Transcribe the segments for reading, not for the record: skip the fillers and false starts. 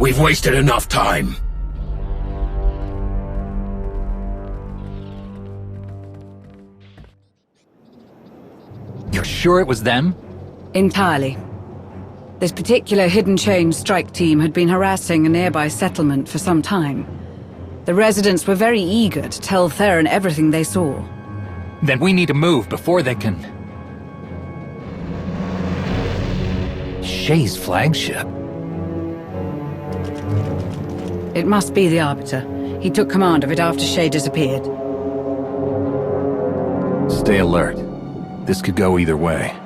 We've wasted enough time. You're sure it was them? Entirely. This particular hidden chain strike team had been harassing a nearby settlement for some time. The residents were very eager to tell Theron everything they saw. Then we need to move before they can... Shay's flagship. It must be the Arbiter. He took command of it after Shay disappeared. Stay alert. This could go either way.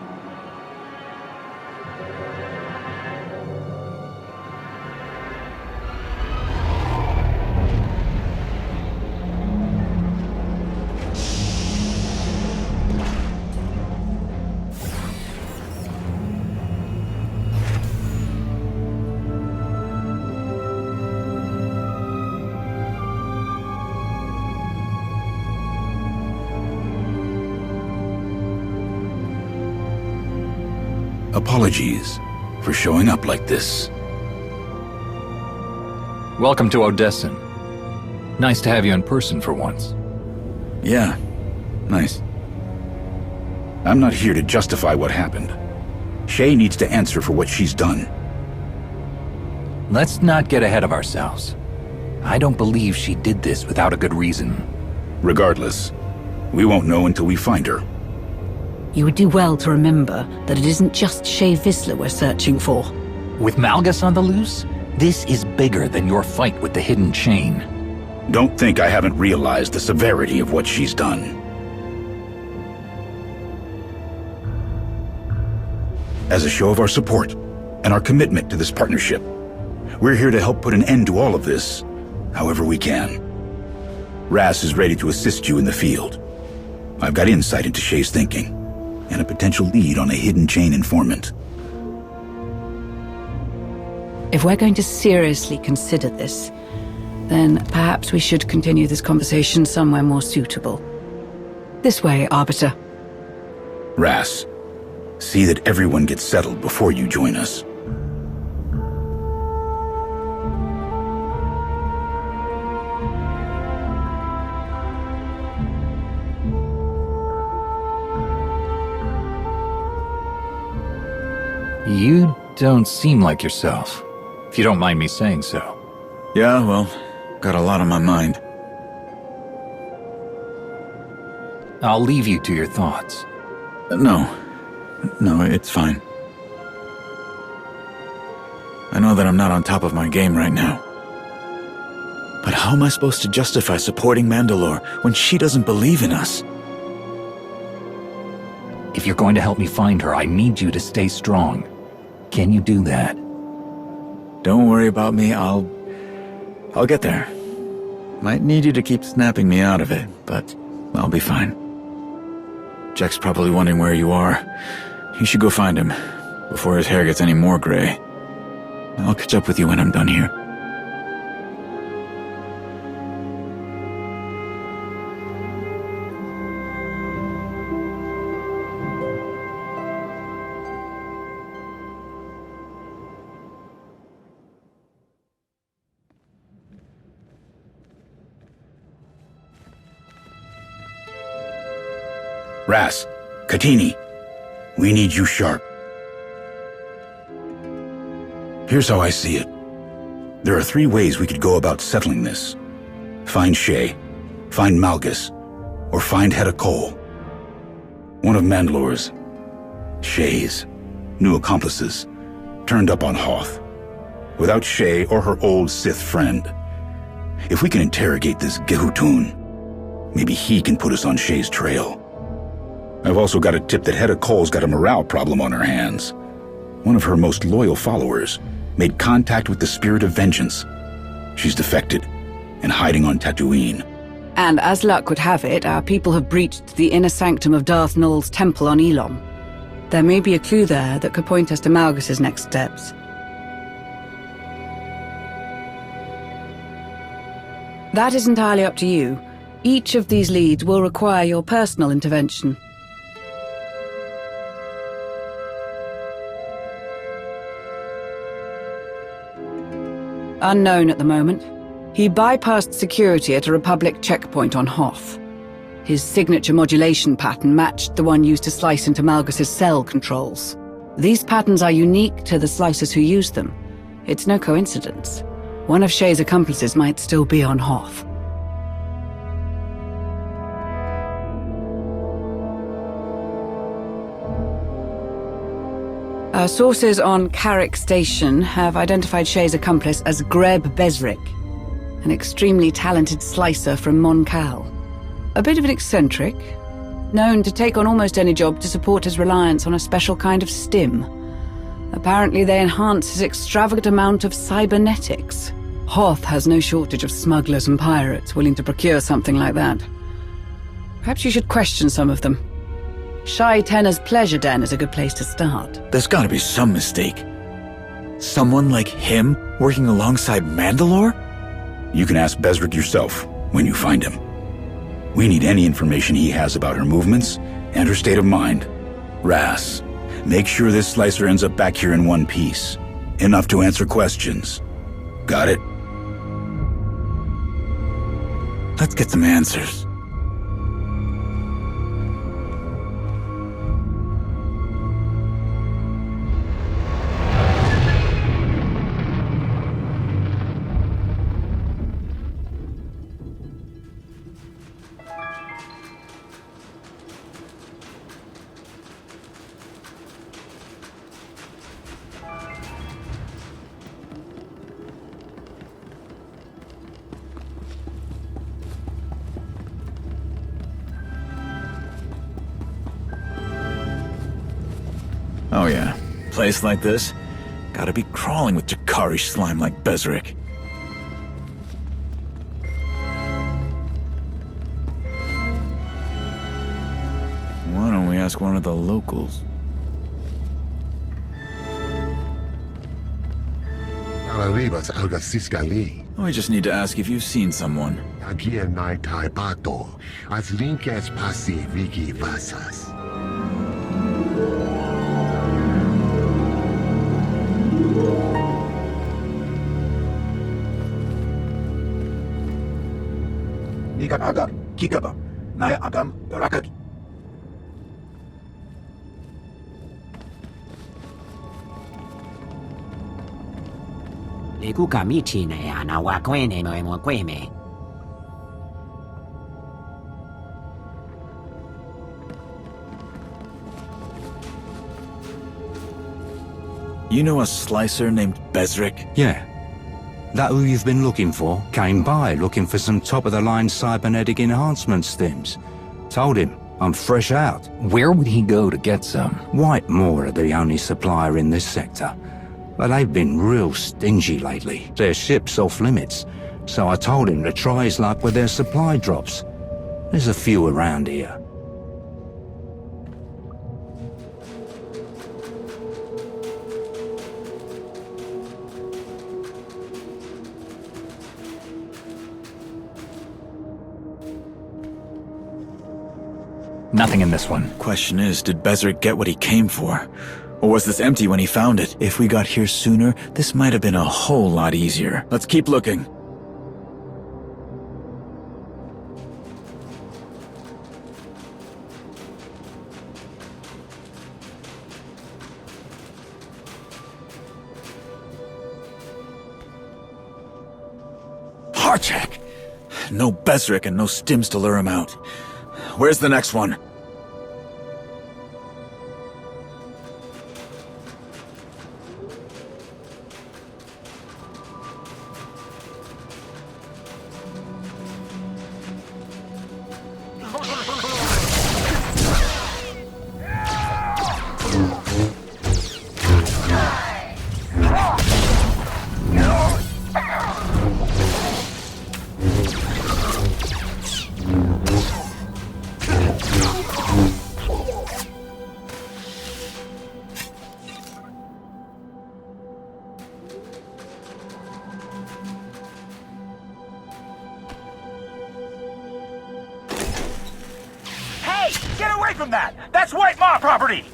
Apologies for showing up like this. Welcome to Odessan. Nice to have you in person for once. Yeah, nice. I'm not here to justify what happened. Shay needs to answer for what she's done. Let's not get ahead of ourselves. I don't believe she did this without a good reason. Regardless, we won't know until we find her. You would do well to remember that it isn't just Shay Vizsla we're searching for. With Malgus on the loose, this is bigger than your fight with the hidden chain. Don't think I haven't realized the severity of what she's done. As a show of our support and our commitment to this partnership, we're here to help put an end to all of this, however we can. Ras is ready to assist you in the field. I've got insight into Shay's thinking, and a potential lead on a hidden chain informant. If we're going to seriously consider this, then perhaps we should continue this conversation somewhere more suitable. This way, Arbiter. Ras, see that everyone gets settled before you join us. You don't seem like yourself, if you don't mind me saying so. Yeah, well, got a lot on my mind. I'll leave you to your thoughts. No, it's fine. I know that I'm not on top of my game right now. But how am I supposed to justify supporting Mandalore when she doesn't believe in us? If you're going to help me find her, I need you to stay strong. Can you do that? Don't worry about me, I'll get there. Might need you to keep snapping me out of it, but I'll be fine. Jack's probably wondering where you are. You should go find him, before his hair gets any more gray. I'll catch up with you when I'm done here. Ras, Katini, we need you sharp. Here's how I see it. There are 3 ways we could go about settling this. Find Shay, find Malgus, or find Hedda Cole. One of Mandalore's, Shay's, new accomplices, turned up on Hoth. Without Shay or her old Sith friend. If we can interrogate this Gehutun, maybe he can put us on Shay's trail. I've also got a tip that Hedda Cole's got a morale problem on her hands. One of her most loyal followers made contact with the Spirit of Vengeance. She's defected and hiding on Tatooine. And as luck would have it, our people have breached the inner sanctum of Darth Nul's temple on Elom. There may be a clue there that could point us to Malgus's next steps. That is entirely up to you. Each of these leads will require your personal intervention. Unknown at the moment. He bypassed security at a Republic checkpoint on Hoth. His signature modulation pattern matched the one used to slice into Malgus's cell controls. These patterns are unique to the slicers who use them. It's no coincidence. One of Shay's accomplices might still be on Hoth. Our sources on Carrick Station have identified Shay's accomplice as Greb Besrick, an extremely talented slicer from Mon Cal. A bit of an eccentric, known to take on almost any job to support his reliance on a special kind of stim. Apparently they enhance his extravagant amount of cybernetics. Hoth has no shortage of smugglers and pirates willing to procure something like that. Perhaps you should question some of them. Shai Tenner's Pleasure Den is a good place to start. There's gotta be some mistake. Someone like him working alongside Mandalore? You can ask Besrick yourself when you find him. We need any information he has about her movements and her state of mind. Ras, make sure this slicer ends up back here in one piece. Enough to answer questions. Got it? Let's get some answers. Oh yeah, place like this, gotta be crawling with Jakari slime like Besrick. Why don't we ask one of the locals? We just need to ask if you've seen someone. You know a slicer named Besrick? Yeah. That who you've been looking for came by looking for some top-of-the-line cybernetic enhancement stims. Told him I'm fresh out. Where would he go to get some? Whitemore are the only supplier in this sector. But they've been real stingy lately. Their ship's off limits. So I told him to try his luck with their supply drops. There's a few around here. Nothing in this one. Question is, did Besrick get what he came for? Or was this empty when he found it? If we got here sooner, this might have been a whole lot easier. Let's keep looking. Harchak! No Besrick and no stims to lure him out. Where's the next one? Get away from that! That's White Maw property!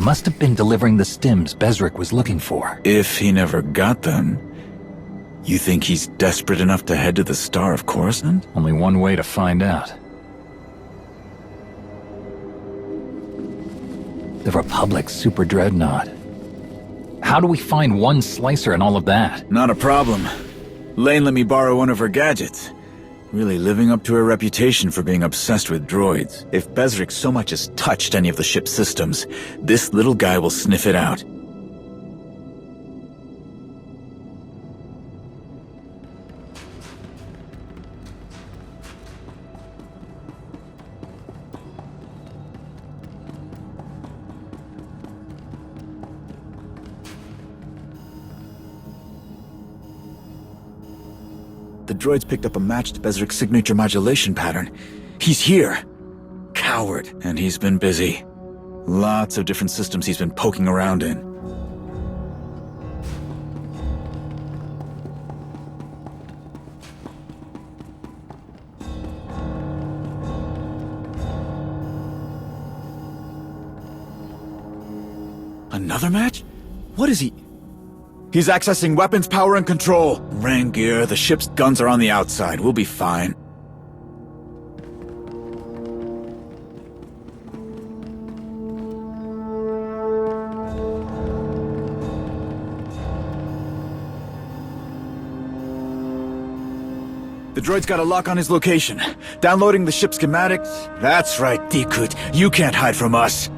must have been delivering the stims Bezric was looking for. If he never got them, you think he's desperate enough to head to the Star of Coruscant? Only one way to find out. The Republic's super dreadnought. How do we find one slicer and all of that? Not a problem. Lane let me borrow one of her gadgets. Really living up to her reputation for being obsessed with droids. If Bezric so much as touched any of the ship's systems, this little guy will sniff it out. The droids picked up a match to Bezric's signature modulation pattern. He's here. Coward. And he's been busy. Lots of different systems he's been poking around in. Another match? What is he... He's accessing weapons power and control. Rangear, the ship's guns are on the outside. We'll be fine. The droid's got a lock on his location. Downloading the ship schematics. That's right, Dikut. You can't hide from us.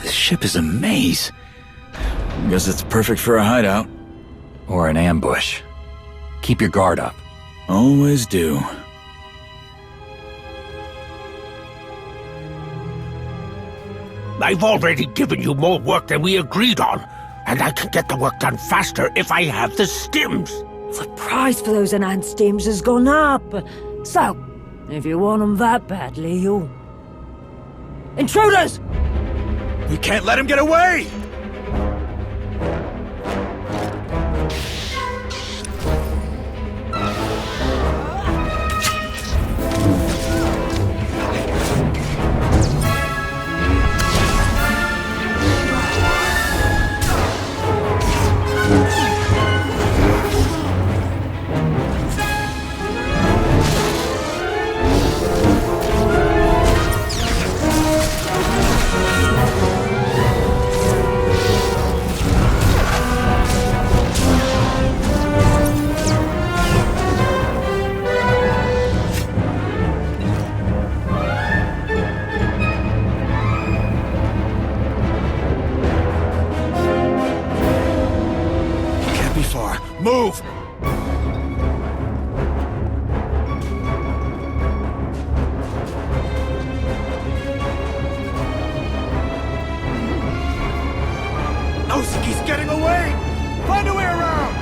This ship is a maze. Guess it's perfect for a hideout. Or an ambush. Keep your guard up. Always do. I've already given you more work than we agreed on, and I can get the work done faster if I have the stims. The price for those enhanced stims has gone up. So, if you want them that badly, you'll... Intruders! We can't let him get away! Move! He's getting away! Find a way around!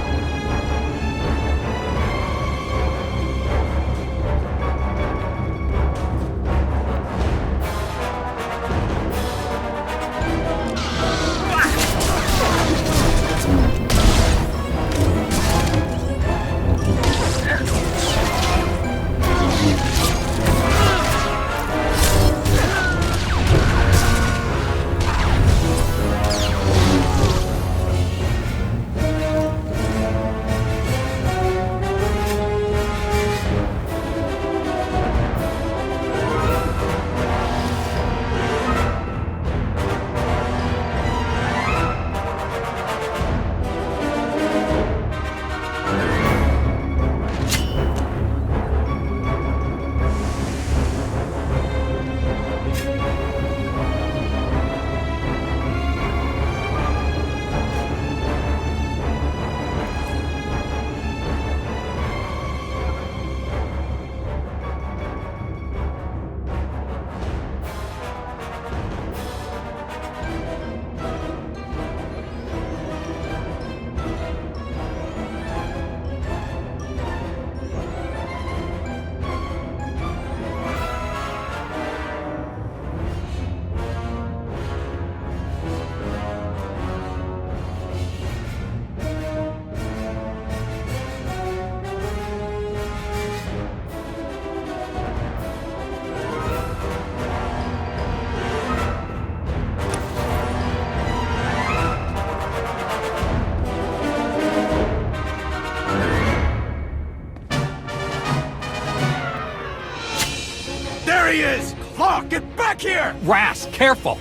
back here! Ras, careful!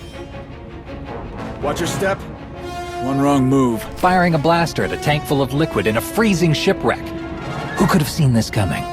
Watch your step. One wrong move. Firing a blaster at a tank full of liquid in a freezing shipwreck. Who could have seen this coming?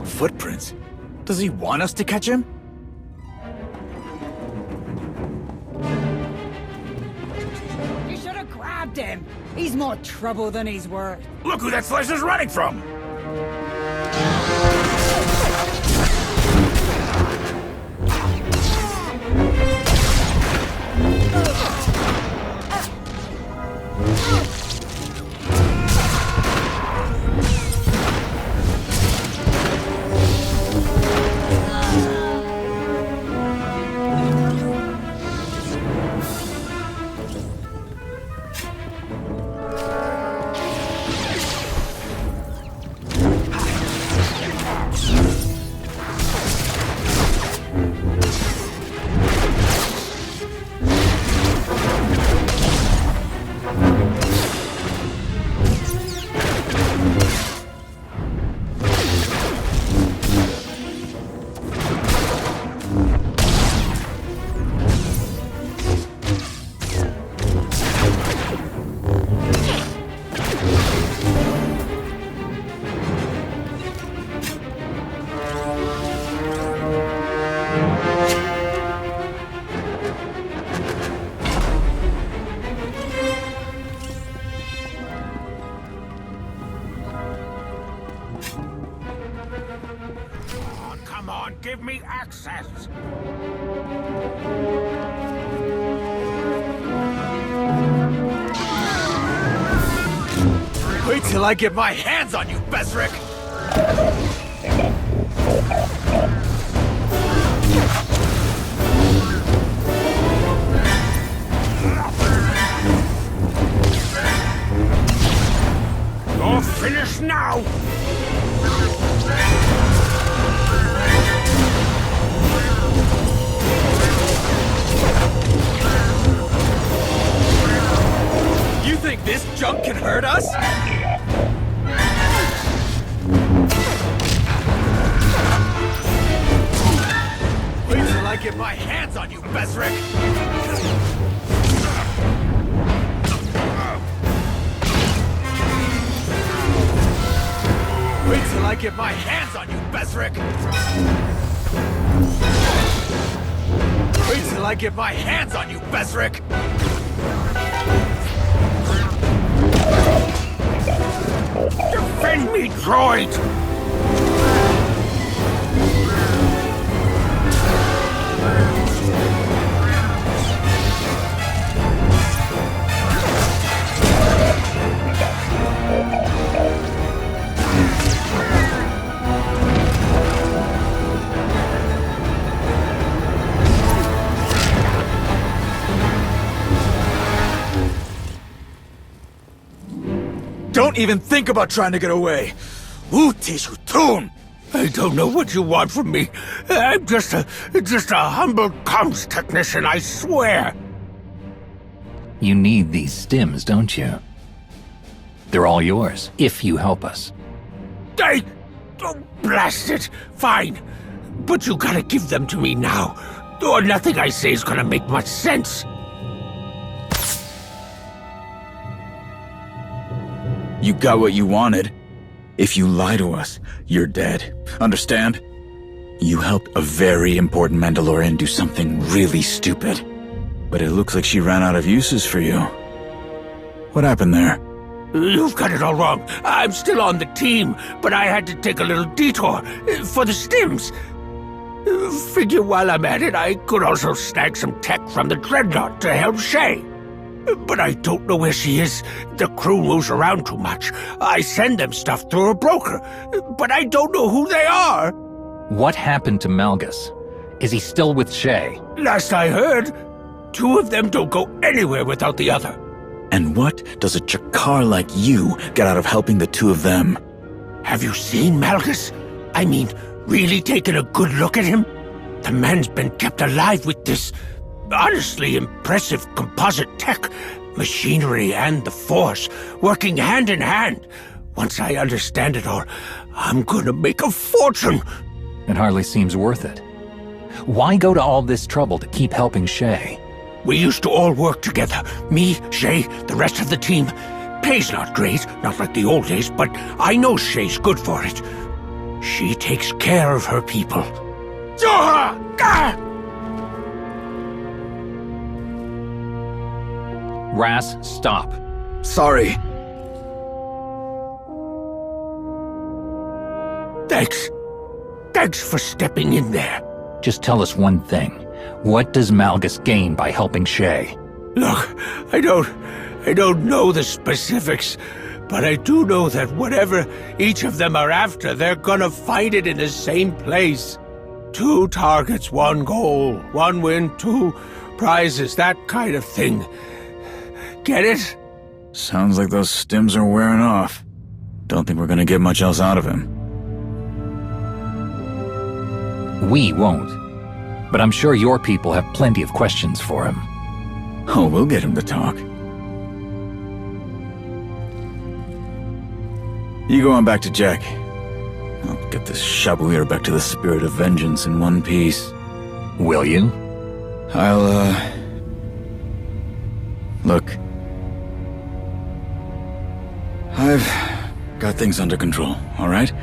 Footprints? Does he want us to catch him? You should have grabbed him. He's more trouble than he's worth. Look who that slicer's running from! Come on, give me access! Wait till I get my hands on you, Bezric! You're finished now! You think this junk can hurt us? Wait till I get my hands on you, Bezric! Wait till I get my hands on you, Bezric! Wait till I get my hands on you, Bezric! Defend me, droid! Don't even think about trying to get away! SWTOR! I don't know what you want from me. I'm just a humble comms technician, I swear. You need these stims, don't you? They're all yours, if you help us. Oh, blast it! Fine. But you gotta give them to me now, or nothing I say is gonna make much sense. You got what you wanted. If you lie to us, you're dead. Understand? You helped a very important Mandalorian do something really stupid. But it looks like she ran out of uses for you. What happened there? You've got it all wrong. I'm still on the team, but I had to take a little detour for the stims. Figure while I'm at it, I could also snag some tech from the Dreadnought to help Shay. But I don't know where she is. The crew moves around too much. I send them stuff through a broker, but I don't know who they are. What happened to Malgus? Is he still with Shay? Last I heard, two of them don't go anywhere without the other. And what does a Jakar like you get out of helping the two of them? Have you seen Malgus? I mean, really taken a good look at him? The man's been kept alive with this honestly impressive composite tech, machinery and the Force, working hand in hand. Once I understand it all, I'm gonna make a fortune. It hardly seems worth it. Why go to all this trouble to keep helping Shay? We used to all work together. Me, Shay, the rest of the team. Pay's not great, not like the old days, but I know Shay's good for it. She takes care of her people. Ras, stop. Sorry. Thanks. Thanks for stepping in there. Just tell us one thing. What does Malgus gain by helping Shay? Look, I don't know the specifics, but I do know that whatever each of them are after, they're gonna find it in the same place. 2 targets, 1 goal, 1 win, 2 prizes, that kind of thing. Get it? Sounds like those stims are wearing off. Don't think we're gonna get much else out of him. We won't. But I'm sure your people have plenty of questions for him. Oh, we'll get him to talk. You go on back to Jack. I'll get this Shabuir back to the spirit of vengeance in one piece. Will you? Look. I've got things under control, alright?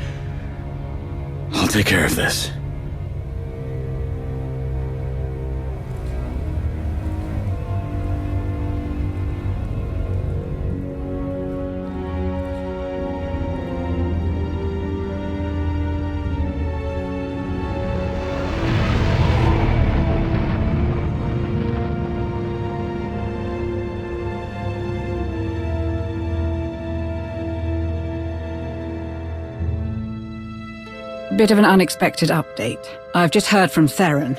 I'll take care of this. Bit of an unexpected update. I've just heard from Theron.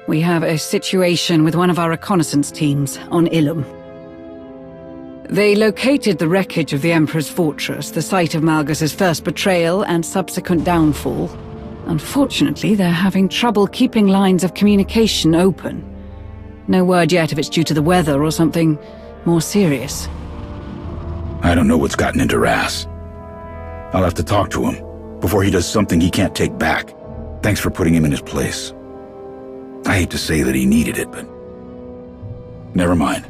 We have a situation with one of our reconnaissance teams on Ilum. They located the wreckage of the Emperor's fortress, the site of Malgus's first betrayal and subsequent downfall. Unfortunately, they're having trouble keeping lines of communication open. No word yet if it's due to the weather or something more serious. I don't know what's gotten into Ras. I'll have to talk to him before he does something he can't take back. Thanks for putting him in his place. I hate to say that he needed it, but... never mind.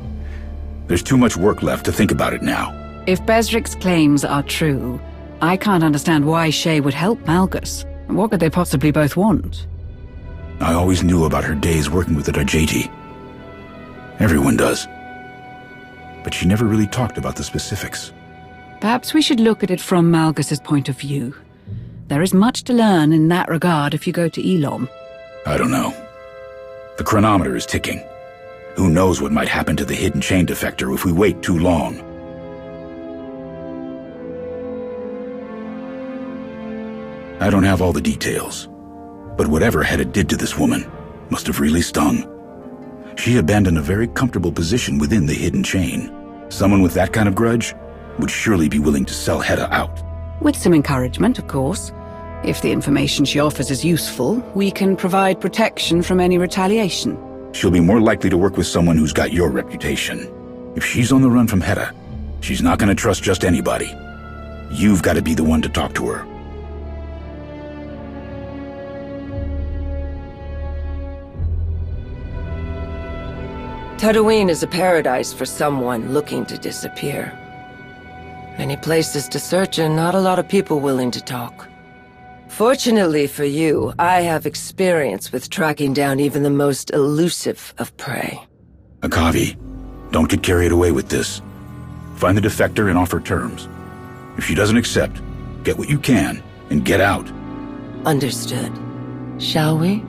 There's too much work left to think about it now. If Bezric's claims are true, I can't understand why Shay would help Malgus. What could they possibly both want? I always knew about her days working with the Dajeti. Everyone does. But she never really talked about the specifics. Perhaps we should look at it from Malgus's point of view. There is much to learn in that regard if you go to Elom. I don't know. The chronometer is ticking. Who knows what might happen to the hidden chain defector if we wait too long. I don't have all the details, but whatever Hedda did to this woman must have really stung. She abandoned a very comfortable position within the hidden chain. Someone with that kind of grudge would surely be willing to sell Hedda out. With some encouragement, of course. If the information she offers is useful, we can provide protection from any retaliation. She'll be more likely to work with someone who's got your reputation. If she's on the run from Hedda, she's not going to trust just anybody. You've got to be the one to talk to her. Tatooine is a paradise for someone looking to disappear. Many places to search and not a lot of people willing to talk. Fortunately for you, I have experience with tracking down even the most elusive of prey. Akavi, don't get carried away with this. Find the defector and offer terms. If she doesn't accept, get what you can and get out. Understood. Shall we?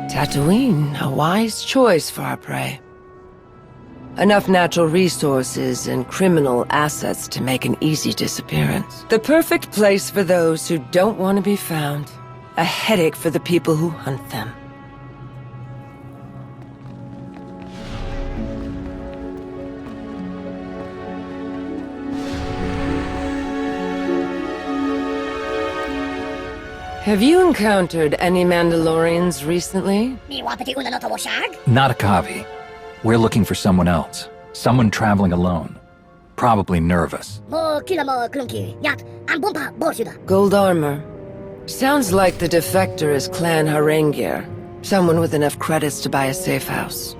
Tatooine, a wise choice for our prey. Enough natural resources and criminal assets to make an easy disappearance. The perfect place for those who don't want to be found. A headache for the people who hunt them. Have you encountered any Mandalorians recently? Not Akavi. We're looking for someone else. Someone traveling alone. Probably nervous. Gold armor. Sounds like the defector is Clan Harengir. Someone with enough credits to buy a safe house.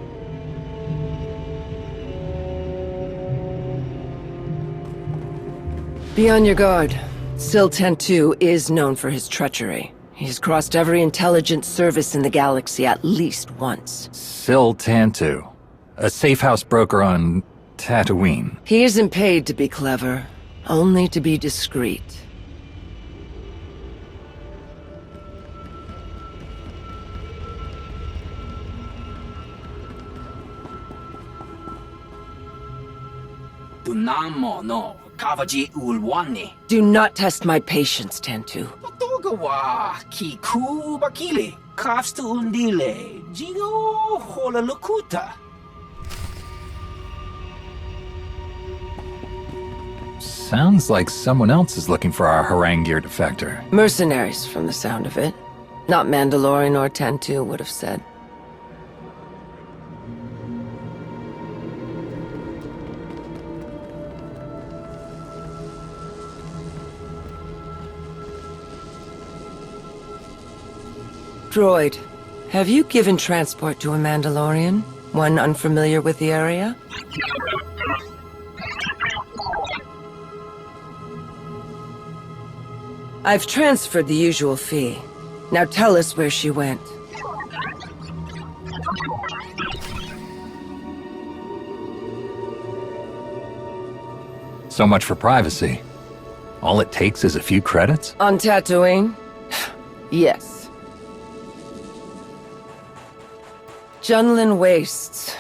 Be on your guard. SWTOR is known for his treachery. He's crossed every intelligence service in the galaxy at least once. SWTOR. A safe house broker on Tatooine. He isn't paid to be clever, only to be discreet. Do not test my patience, Tantu. Sounds like someone else is looking for our Harengir defector. Mercenaries, from the sound of it. Not Mandalorian or Tantu would have said. Droid, have you given transport to a Mandalorian? One unfamiliar with the area? I've transferred the usual fee. Now tell us where she went. So much for privacy. All it takes is a few credits? On Tatooine? Yes. Junlin Wastes.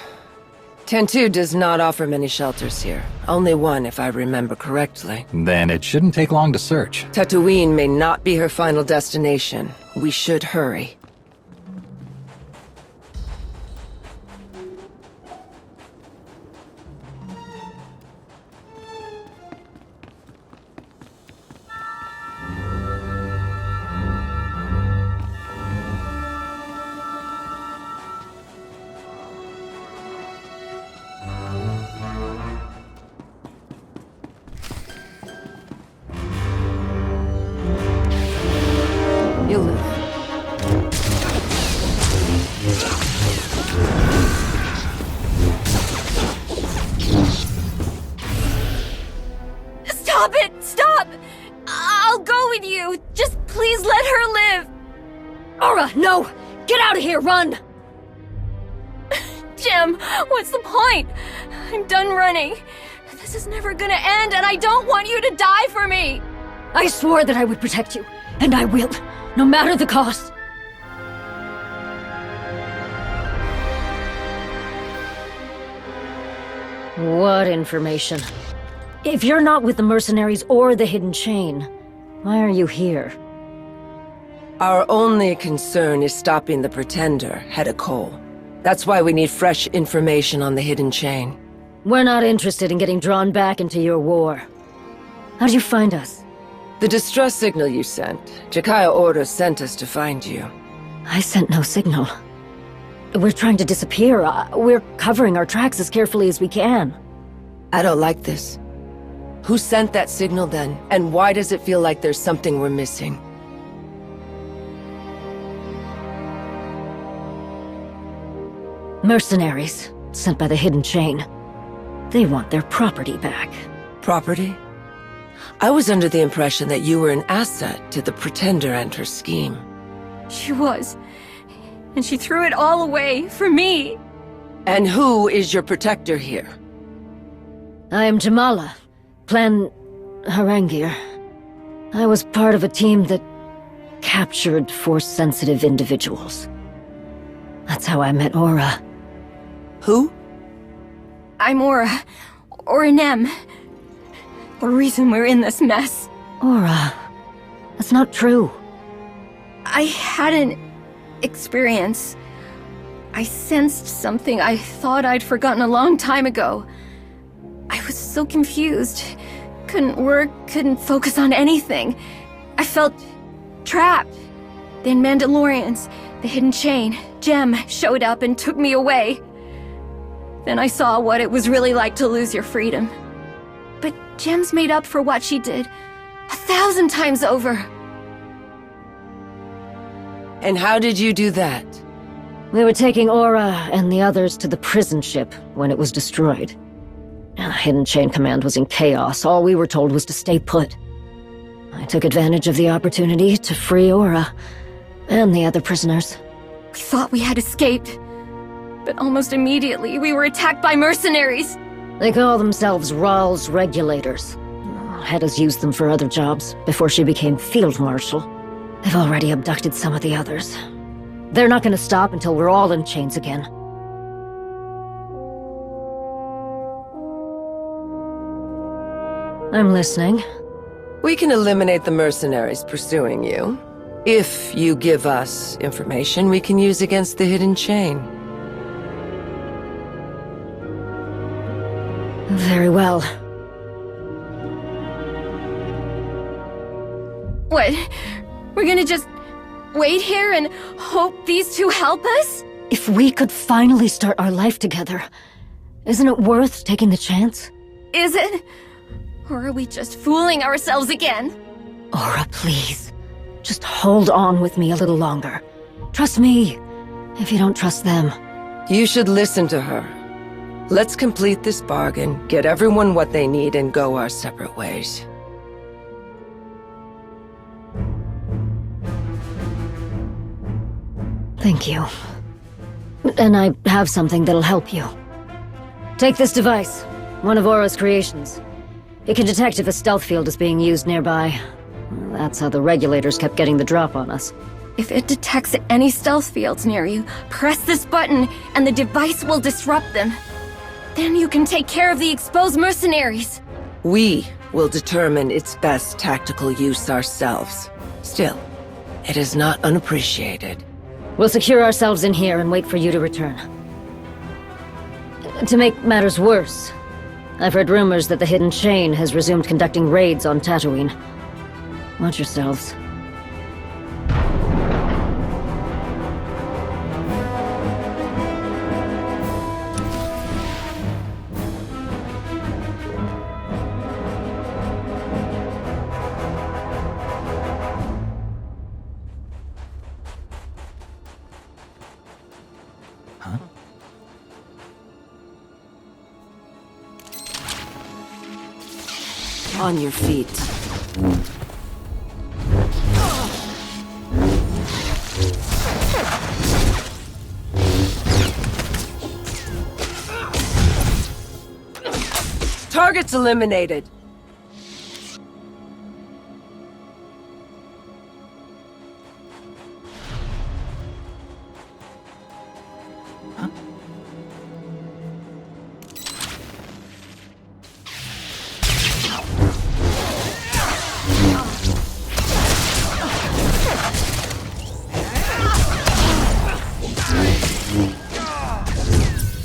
Tantu does not offer many shelters here. Only one, if I remember correctly. Then it shouldn't take long to search. Tatooine may not be her final destination. We should hurry. You'll live. Stop it! Stop! I'll go with you. Just please let her live. Aura, no! Get out of here, run! Jim, what's the point? I'm done running. This is never gonna end, and I don't want you to die for me! I swore that I would protect you, and I will, no matter the cost. What information? If you're not with the mercenaries or the hidden chain, why are you here? Our only concern is stopping the Pretender, Hedda Cole. That's why we need fresh information on the hidden chain. We're not interested in getting drawn back into your war. How'd you find us? The distress signal you sent. Jakaya Order sent us to find you. I sent no signal. We're trying to disappear. We're covering our tracks as carefully as we can. I don't like this. Who sent that signal then? And why does it feel like there's something we're missing? Mercenaries, sent by the Hidden Chain. They want their property back. Property? I was under the impression that you were an asset to the Pretender and her scheme. She was. And she threw it all away for me. And who is your protector here? I am Jamala, Plan Harangir. I was part of a team that captured Force-sensitive individuals. That's how I met Aura. Who? I'm Aura. Aura Nem. The reason we're in this mess. Aura. That's not true. I had an experience. I sensed something I thought I'd forgotten a long time ago. I was so confused. Couldn't work, couldn't focus on anything. I felt trapped. Then Mandalorians, the Hidden Chain, Gem, showed up and took me away. Then I saw what it was really like to lose your freedom. But Gem's made up for what she did 1,000 times over. And how did you do that? We were taking Aura and the others to the prison ship when it was destroyed. Hidden Chain Command was in chaos. All we were told was to stay put. I took advantage of the opportunity to free Aura and the other prisoners. We thought we had escaped. But almost immediately, we were attacked by mercenaries. They call themselves Rawls Regulators. Hedda's used them for other jobs before she became Field Marshal. They've already abducted some of the others. They're not gonna stop until we're all in chains again. I'm listening. We can eliminate the mercenaries pursuing you. If you give us information we can use against the Hidden Chain. Very well. What? We're gonna just wait here and hope these two help us? If we could finally start our life together, isn't it worth taking the chance? Is it? Or are we just fooling ourselves again? Aura, please. Just hold on with me a little longer. Trust me, if you don't trust them. You should listen to her. Let's complete this bargain, get everyone what they need, and go our separate ways. Thank you. And I have something that'll help you. Take this device, one of Aura's creations. It can detect if a stealth field is being used nearby. That's how the regulators kept getting the drop on us. If it detects any stealth fields near you, press this button and the device will disrupt them. Then you can take care of the exposed mercenaries. We will determine its best tactical use ourselves. Still, it is not unappreciated. We'll secure ourselves in here and wait for you to return. To make matters worse, I've heard rumors that the Hidden Chain has resumed conducting raids on Tatooine. Watch yourselves. On your feet. Targets eliminated.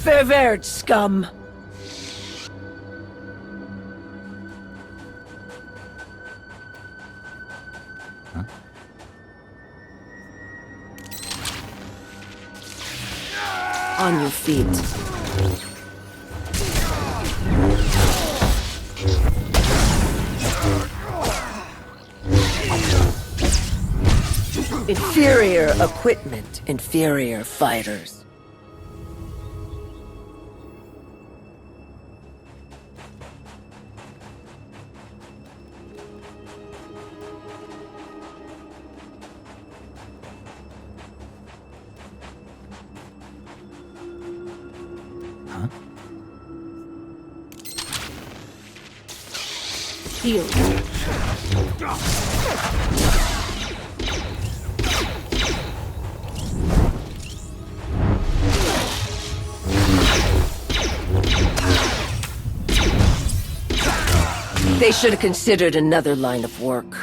Ververd, scum! On your feet. Inferior equipment, inferior fighters. Heal. They should have considered another line of work.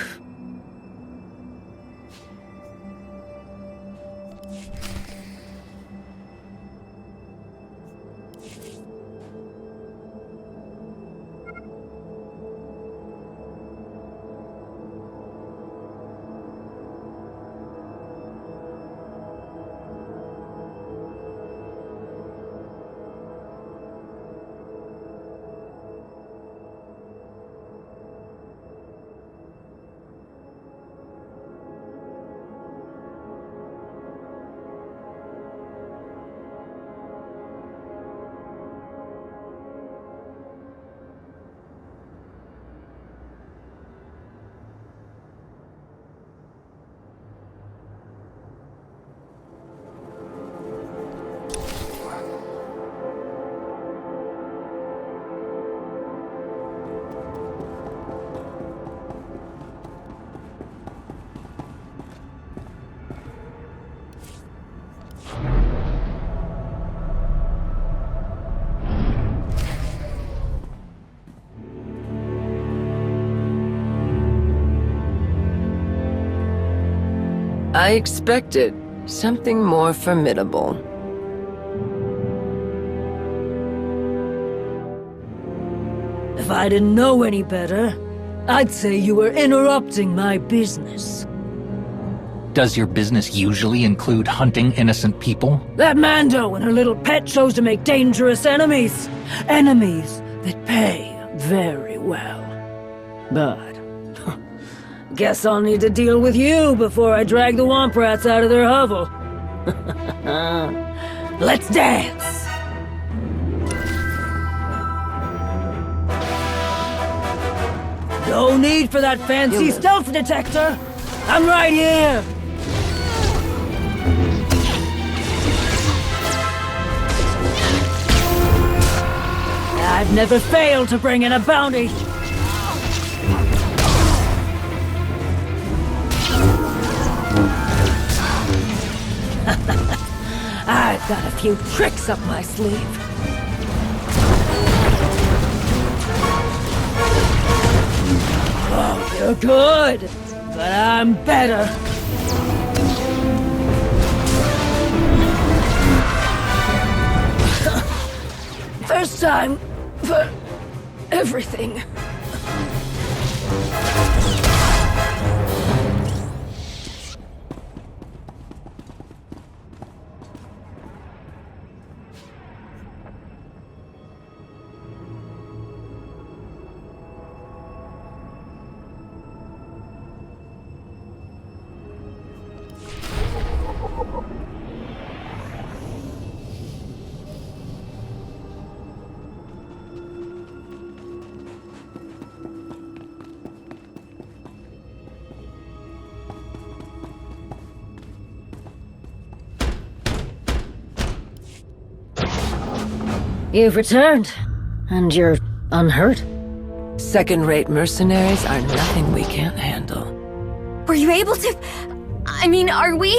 I expected something more formidable. If I didn't know any better, I'd say you were interrupting my business. Does your business usually include hunting innocent people? That Mando and her little pet chose to make dangerous enemies. Enemies that pay very well. But guess I'll need to deal with you before I drag the Womp Rats out of their hovel. Let's dance! No need for that fancy stealth detector! I'm right here! I've never failed to bring in a bounty! I've got a few tricks up my sleeve. Oh, you're good, but I'm better. First time for everything. You've returned, and you're unhurt. Second-rate mercenaries are nothing we can't handle. Were you able to... I mean, are we...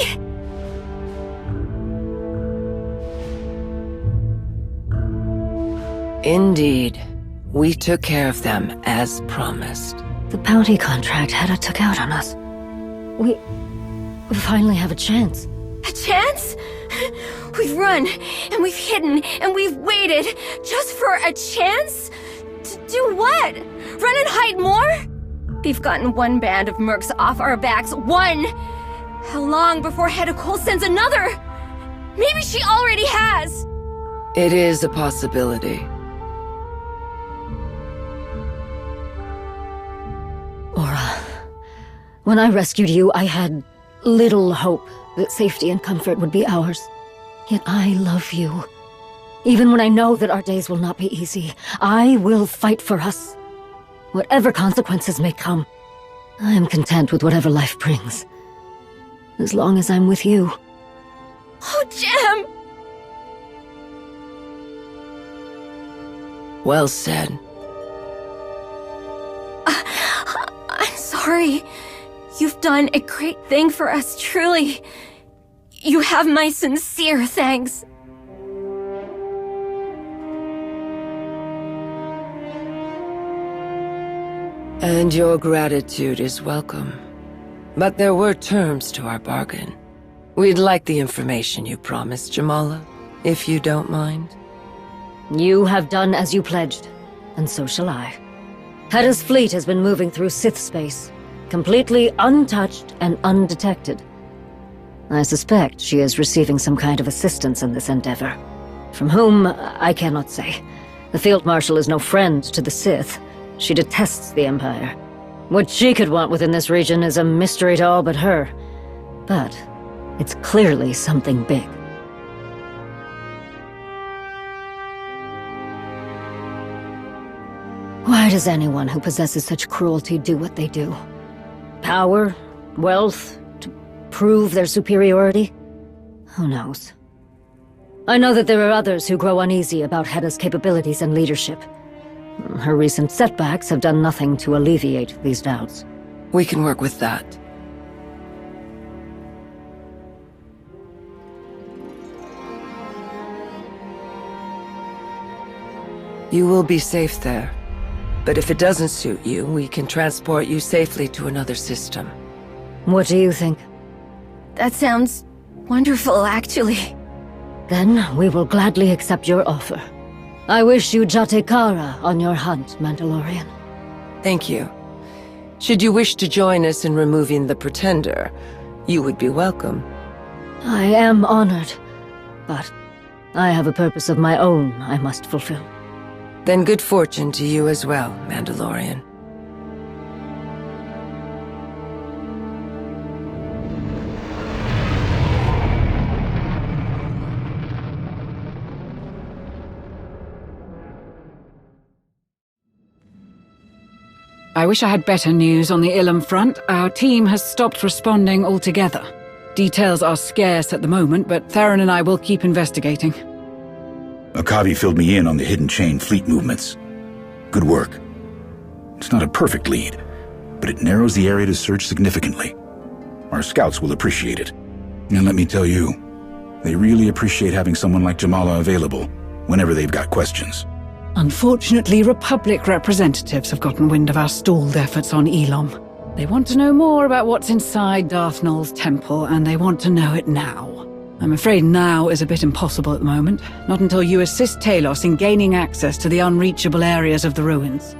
Indeed. We took care of them, as promised. The bounty contract Hedda took out on us. We finally have a chance. A chance? We've run, and we've hidden, and we've waited, just for a chance? To do what? Run and hide more? We've gotten one band of mercs off our backs. One! How long before Hedda Cole sends another? Maybe she already has! It is a possibility. Aura, when I rescued you, I had little hope that safety and comfort would be ours. Yet I love you. Even when I know that our days will not be easy, I will fight for us. Whatever consequences may come, I am content with whatever life brings. As long as I'm with you. Oh, Jim! Well said. I'm sorry. You've done a great thing for us, truly. You have my sincere thanks. And your gratitude is welcome. But there were terms to our bargain. We'd like the information you promised, Jamala, if you don't mind. You have done as you pledged, and so shall I. Hedda's fleet has been moving through Sith space, completely untouched and undetected. I suspect she is receiving some kind of assistance in this endeavor. From whom, I cannot say. The Field Marshal is no friend to the Sith. She detests the Empire. What she could want within this region is a mystery to all but her. But it's clearly something big. Why does anyone who possesses such cruelty do what they do? Power? Wealth? To prove their superiority? Who knows? I know that there are others who grow uneasy about Hedda's capabilities and leadership. Her recent setbacks have done nothing to alleviate these doubts. We can work with that. You will be safe there. But if it doesn't suit you, we can transport you safely to another system. What do you think? That sounds wonderful, actually. Then we will gladly accept your offer. I wish you Jatekara on your hunt, Mandalorian. Thank you. Should you wish to join us in removing the Pretender, you would be welcome. I am honored, but I have a purpose of my own I must fulfill. Then good fortune to you as well, Mandalorian. I wish I had better news on the Ilum front. Our team has stopped responding altogether. Details are scarce at the moment, but Theron and I will keep investigating. Akavi filled me in on the hidden chain fleet movements. Good work. It's not a perfect lead, but it narrows the area to search significantly. Our scouts will appreciate it. And let me tell you, they really appreciate having someone like Jamala available whenever they've got questions. Unfortunately, Republic representatives have gotten wind of our stalled efforts on Ilum. They want to know more about what's inside Darth Nul's temple, and they want to know it now. I'm afraid now is a bit impossible at the moment, not until you assist Talos in gaining access to the unreachable areas of the ruins.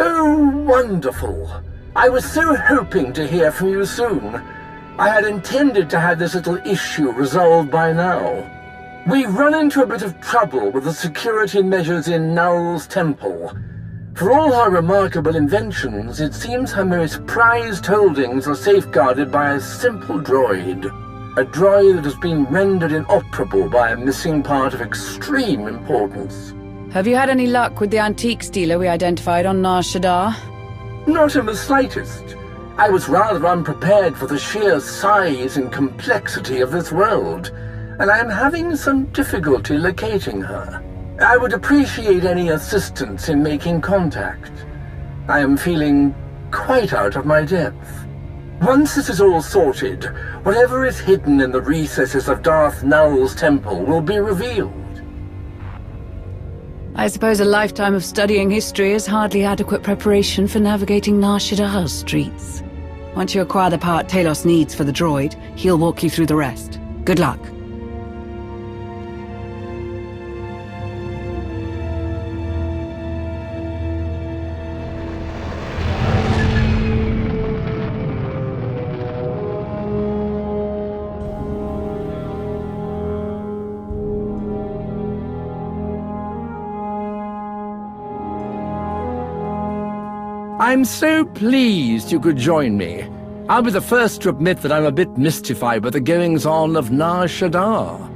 Oh, wonderful. I was so hoping to hear from you soon. I had intended to have this little issue resolved by now. We've run into a bit of trouble with the security measures in Nul's temple. For all her remarkable inventions, it seems her most prized holdings are safeguarded by a simple droid. A droid that has been rendered inoperable by a missing part of extreme importance. Have you had any luck with the antiques dealer we identified on Nar Shaddaa? Not in the slightest. I was rather unprepared for the sheer size and complexity of this world, and I am having some difficulty locating her. I would appreciate any assistance in making contact. I am feeling quite out of my depth. Once this is all sorted, whatever is hidden in the recesses of Darth Nul's temple will be revealed. I suppose a lifetime of studying history is hardly adequate preparation for navigating Nar Shaddaa's streets. Once you acquire the part Talos needs for the droid, he'll walk you through the rest. Good luck. I'm so pleased you could join me. I'll be the first to admit that I'm a bit mystified by the goings-on of Nar Shaddaa.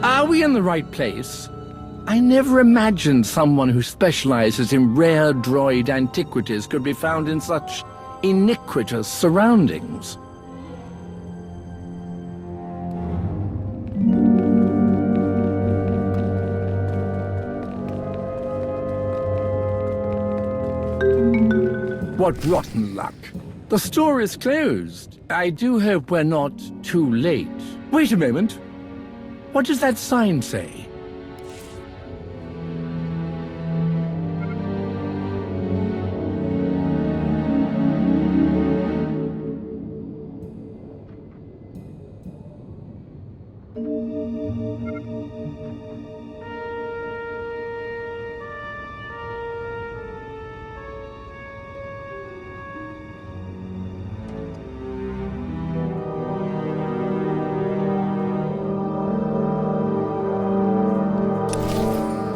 Are we in the right place? I never imagined someone who specializes in rare droid antiquities could be found in such iniquitous surroundings. What rotten luck. The store is closed. I do hope we're not too late. Wait a moment. What does that sign say?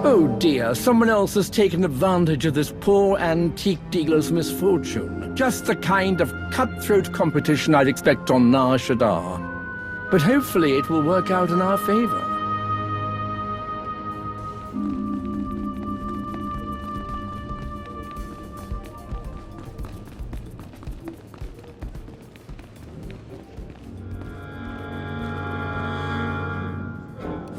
Oh dear, someone else has taken advantage of this poor antique dealer's misfortune. Just the kind of cutthroat competition I'd expect on Nar Shaddaa. But hopefully it will work out in our favor.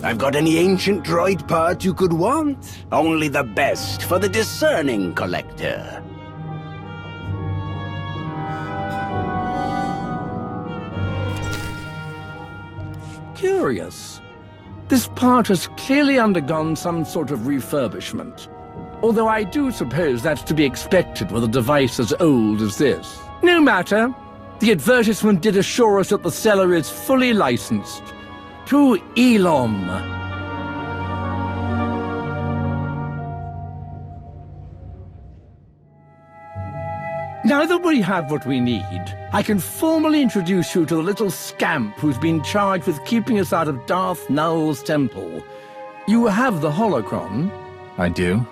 I've got any ancient droid part you could want. Only the best for the discerning collector. Curious. This part has clearly undergone some sort of refurbishment. Although I do suppose that's to be expected with a device as old as this. No matter. The advertisement did assure us that the seller is fully licensed. To Elom. Now that we have what we need, I can formally introduce you to the little scamp who's been charged with keeping us out of Darth Nul's temple. You have the holocron? I do.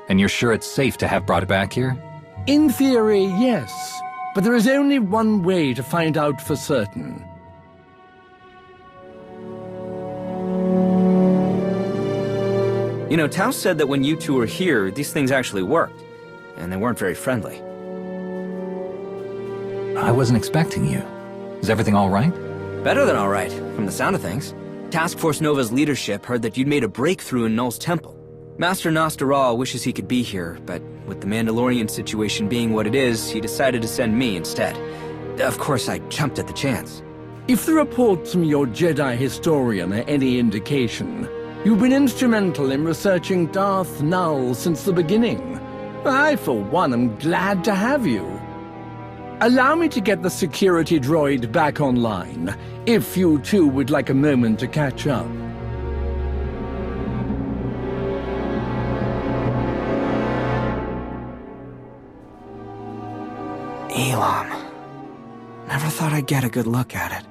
And you're sure it's safe to have brought it back here? In theory, yes. But there is only one way to find out for certain. You know, Tao said that when you two were here, these things actually worked. And they weren't very friendly. I wasn't expecting you. Is everything all right? Better than all right, from the sound of things. Task Force Nova's leadership heard that you'd made a breakthrough in Null's temple. Master Nostoral wishes he could be here, but with the Mandalorian situation being what it is, he decided to send me instead. Of course, I jumped at the chance. If the reports from your Jedi historian are any indication, you've been instrumental in researching Darth Null since the beginning. I, for one, am glad to have you. Allow me to get the security droid back online, if you two would like a moment to catch up. Elom. Never thought I'd get a good look at it.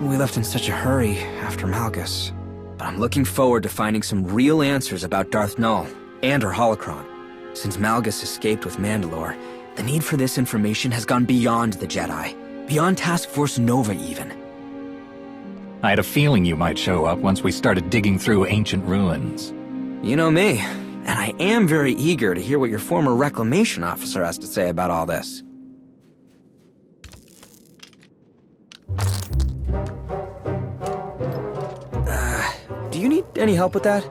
We left in such a hurry after Malgus. But I'm looking forward to finding some real answers about Darth Null and her holocron. Since Malgus escaped with Mandalore, the need for this information has gone beyond the Jedi. Beyond Task Force Nova, even. I had a feeling you might show up once we started digging through ancient ruins. You know me, and I am very eager to hear what your former reclamation officer has to say about all this. Do you need any help with that?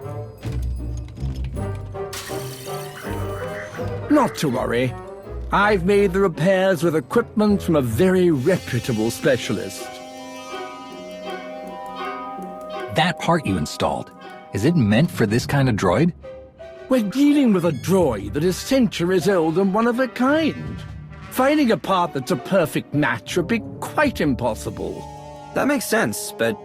Not to worry. I've made the repairs with equipment from a very reputable specialist. That part you installed, is it meant for this kind of droid? We're dealing with a droid that is centuries old and one of a kind. Finding a part that's a perfect match would be quite impossible. That makes sense, but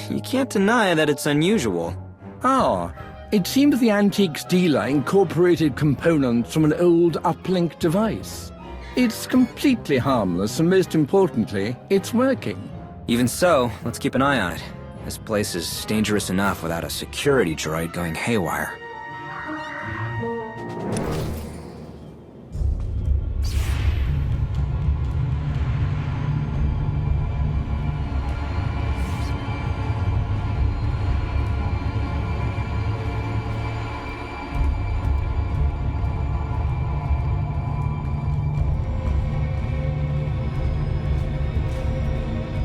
you can't deny that it's unusual. Ah, It seems the antiques dealer incorporated components from an old uplink device. It's completely harmless, and most importantly, it's working. Even so, let's keep an eye on it. This place is dangerous enough without a security droid going haywire.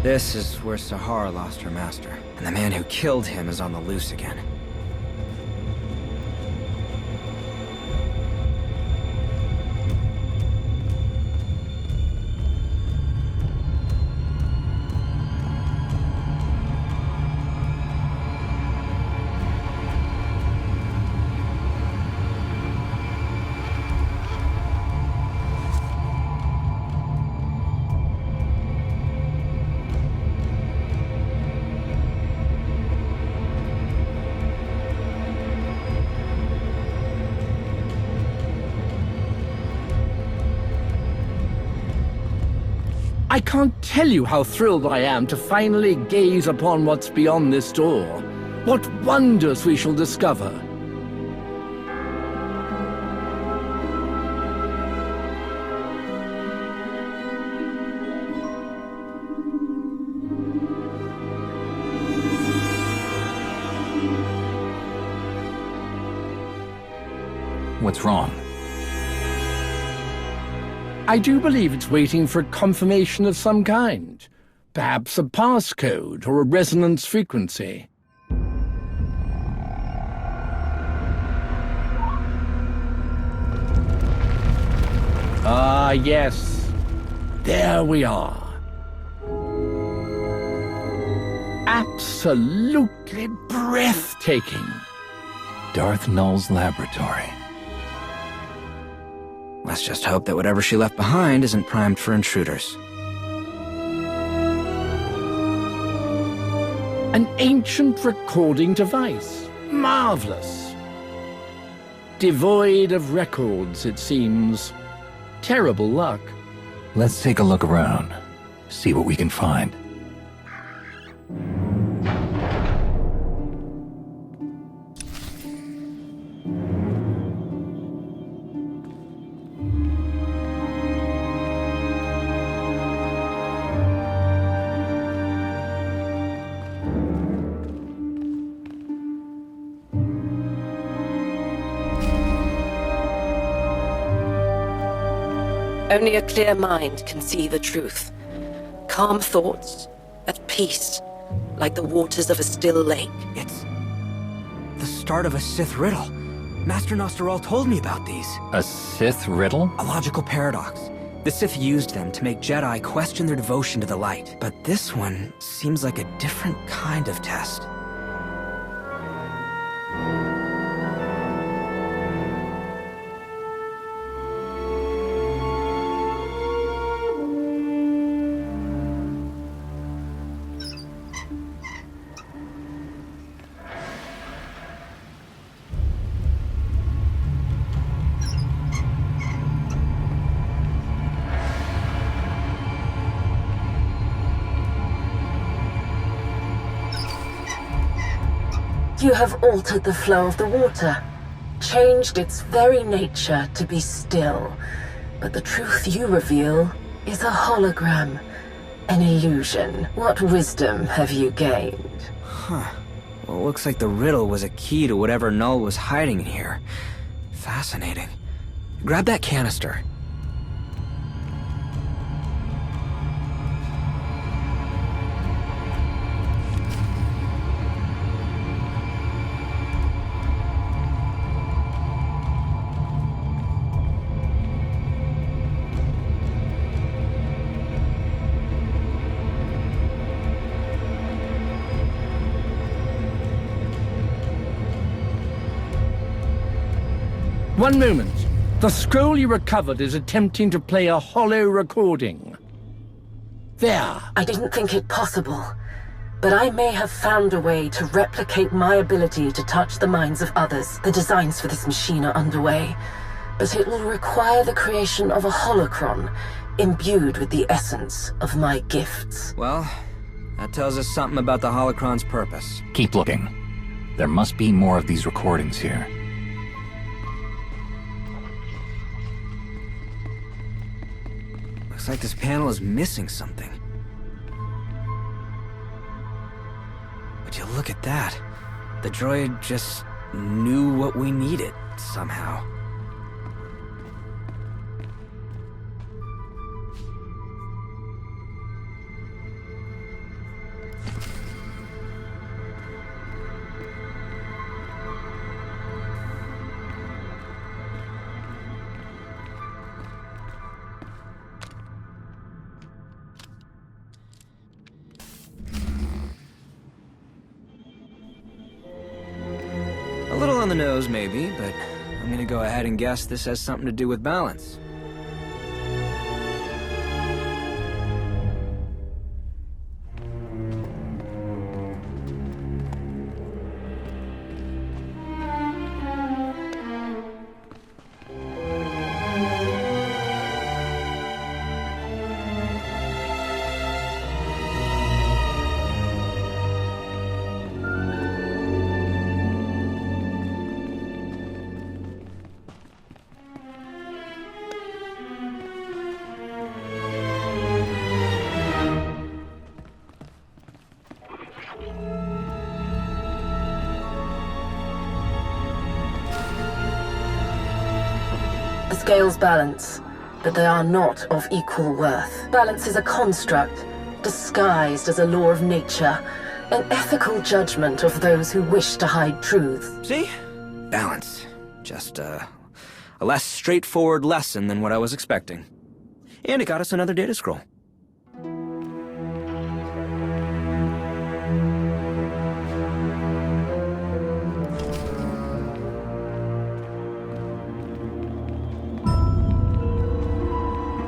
This is where Sahara lost her master, and the man who killed him is on the loose again. I can't tell you how thrilled I am to finally gaze upon what's beyond this door. What wonders we shall discover. What's wrong? I do believe it's waiting for confirmation of some kind. Perhaps a passcode or a resonance frequency. Ah, yes. There we are. Absolutely breathtaking. Darth Null's laboratory. Let's just hope that whatever she left behind isn't primed for intruders. An ancient recording device. Marvelous. Devoid of records, it seems. Terrible luck. Let's take a look around. See what we can find. Only a clear mind can see the truth. Calm thoughts, at peace, like the waters of a still lake. It's the start of a Sith riddle. Master Nostroll told me about these. A Sith riddle? A logical paradox. The Sith used them to make Jedi question their devotion to the light. But this one seems like a different kind of test. You have altered the flow of the water, changed its very nature to be still. But the truth you reveal is a hologram, an illusion. What wisdom have you gained? Huh. Well, it looks like the riddle was a key to whatever Null was hiding in here. Fascinating. Grab that canister. One moment. The scroll you recovered is attempting to play a hollow recording. There. I didn't think it possible. But I may have found a way to replicate my ability to touch the minds of others. The designs for this machine are underway, but it will require the creation of a holocron imbued with the essence of my gifts. Well, that tells us something about the holocron's purpose. Keep looking. There must be more of these recordings here. Looks like this panel is missing something. Would you look at that? The droid just knew what we needed, somehow. A little on the nose, maybe, but I'm gonna go ahead and guess this has something to do with balance. The scales balance, but they are not of equal worth. Balance is a construct, disguised as a law of nature, an ethical judgment of those who wish to hide truth. See? Balance. Just, a less straightforward lesson than what I was expecting. And it got us another data scroll.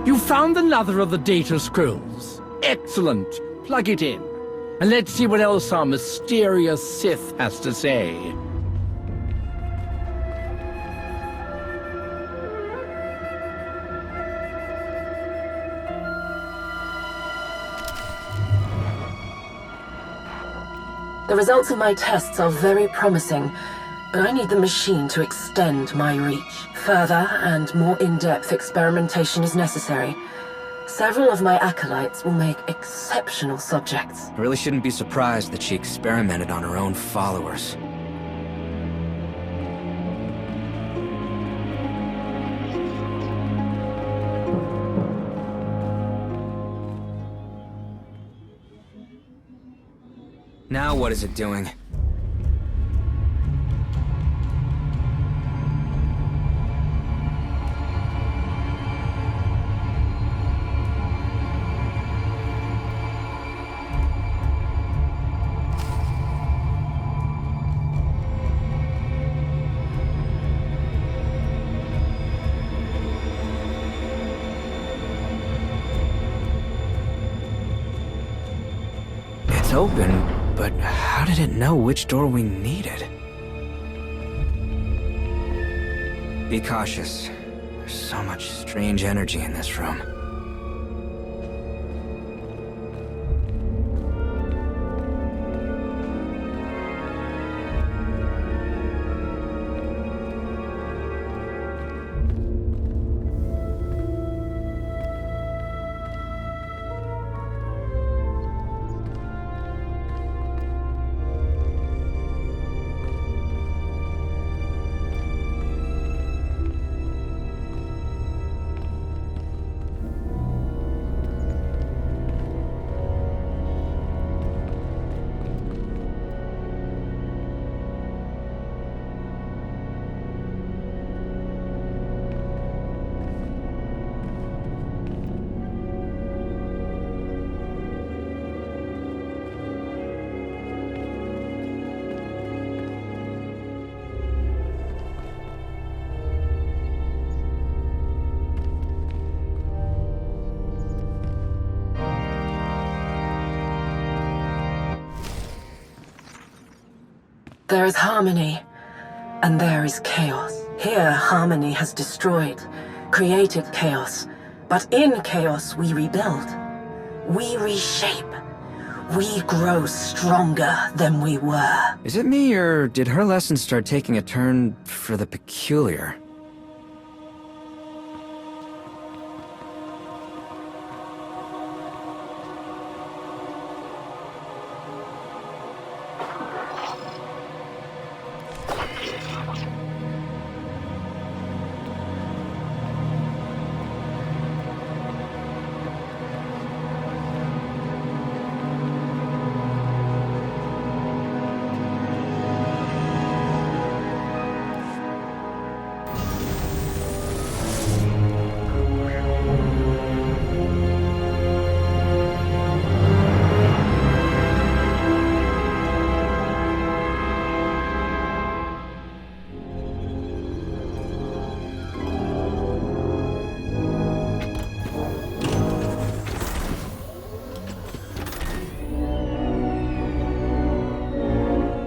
You found another of the data scrolls. Excellent. Plug it in. And let's see what else our mysterious Sith has to say. The results of my tests are very promising, but I need the machine to extend my reach. Further and more in-depth experimentation is necessary. Several of my acolytes will make exceptional subjects. I really shouldn't be surprised that she experimented on her own followers. Now what is it doing? It's open, but how did it know which door we needed? Be cautious. There's so much strange energy in this room. There is harmony, and there is chaos. Here, harmony has destroyed, created chaos. But in chaos, we rebuild. We reshape. We grow stronger than we were. Is it me, or did her lessons start taking a turn for the peculiar?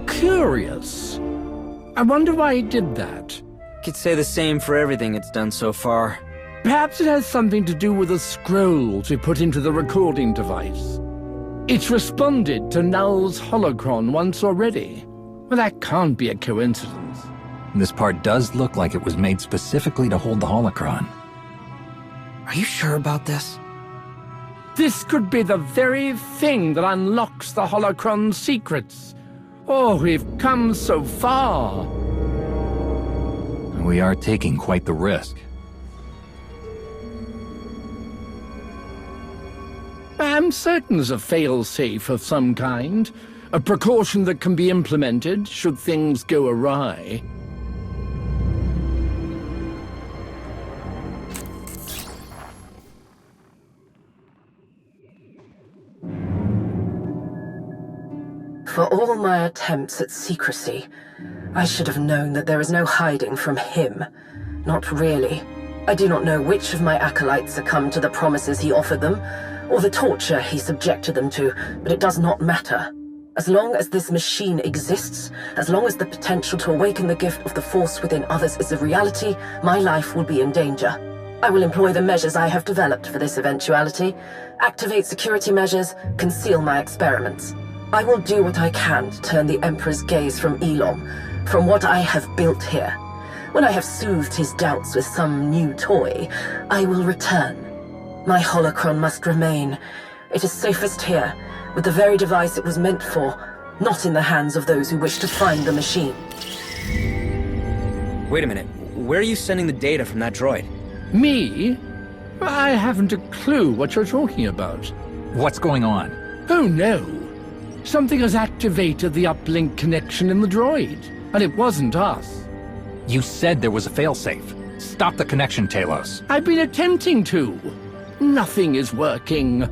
Curious. I wonder why he did that. Could say the same for everything it's done so far. Perhaps it has something to do with the scrolls we put into the recording device. It's responded to Null's holocron once already. Well, that can't be a coincidence. This part does look like it was made specifically to hold the holocron. Are you sure about this? This could be the very thing that unlocks the holocron's secrets. Oh, we've come so far. We are taking quite the risk. I'm certain there's a fail-safe of some kind. A precaution that can be implemented should things go awry. For all my attempts at secrecy, I should have known that there is no hiding from him. Not really. I do not know which of my acolytes succumbed to the promises he offered them, or the torture he subjected them to, but it does not matter. As long as this machine exists, as long as the potential to awaken the gift of the Force within others is a reality, my life will be in danger. I will employ the measures I have developed for this eventuality, activate security measures, conceal my experiments. I will do what I can to turn the Emperor's gaze from Elom, from what I have built here. When I have soothed his doubts with some new toy, I will return. My holocron must remain. It is safest here, with the very device it was meant for, not in the hands of those who wish to find the machine. Wait a minute. Where are you sending the data from that droid? Me? I haven't a clue what you're talking about. What's going on? Oh no. Something has activated the uplink connection in the droid, and it wasn't us. You said there was a failsafe. Stop the connection, Talos. I've been attempting to. Nothing is working.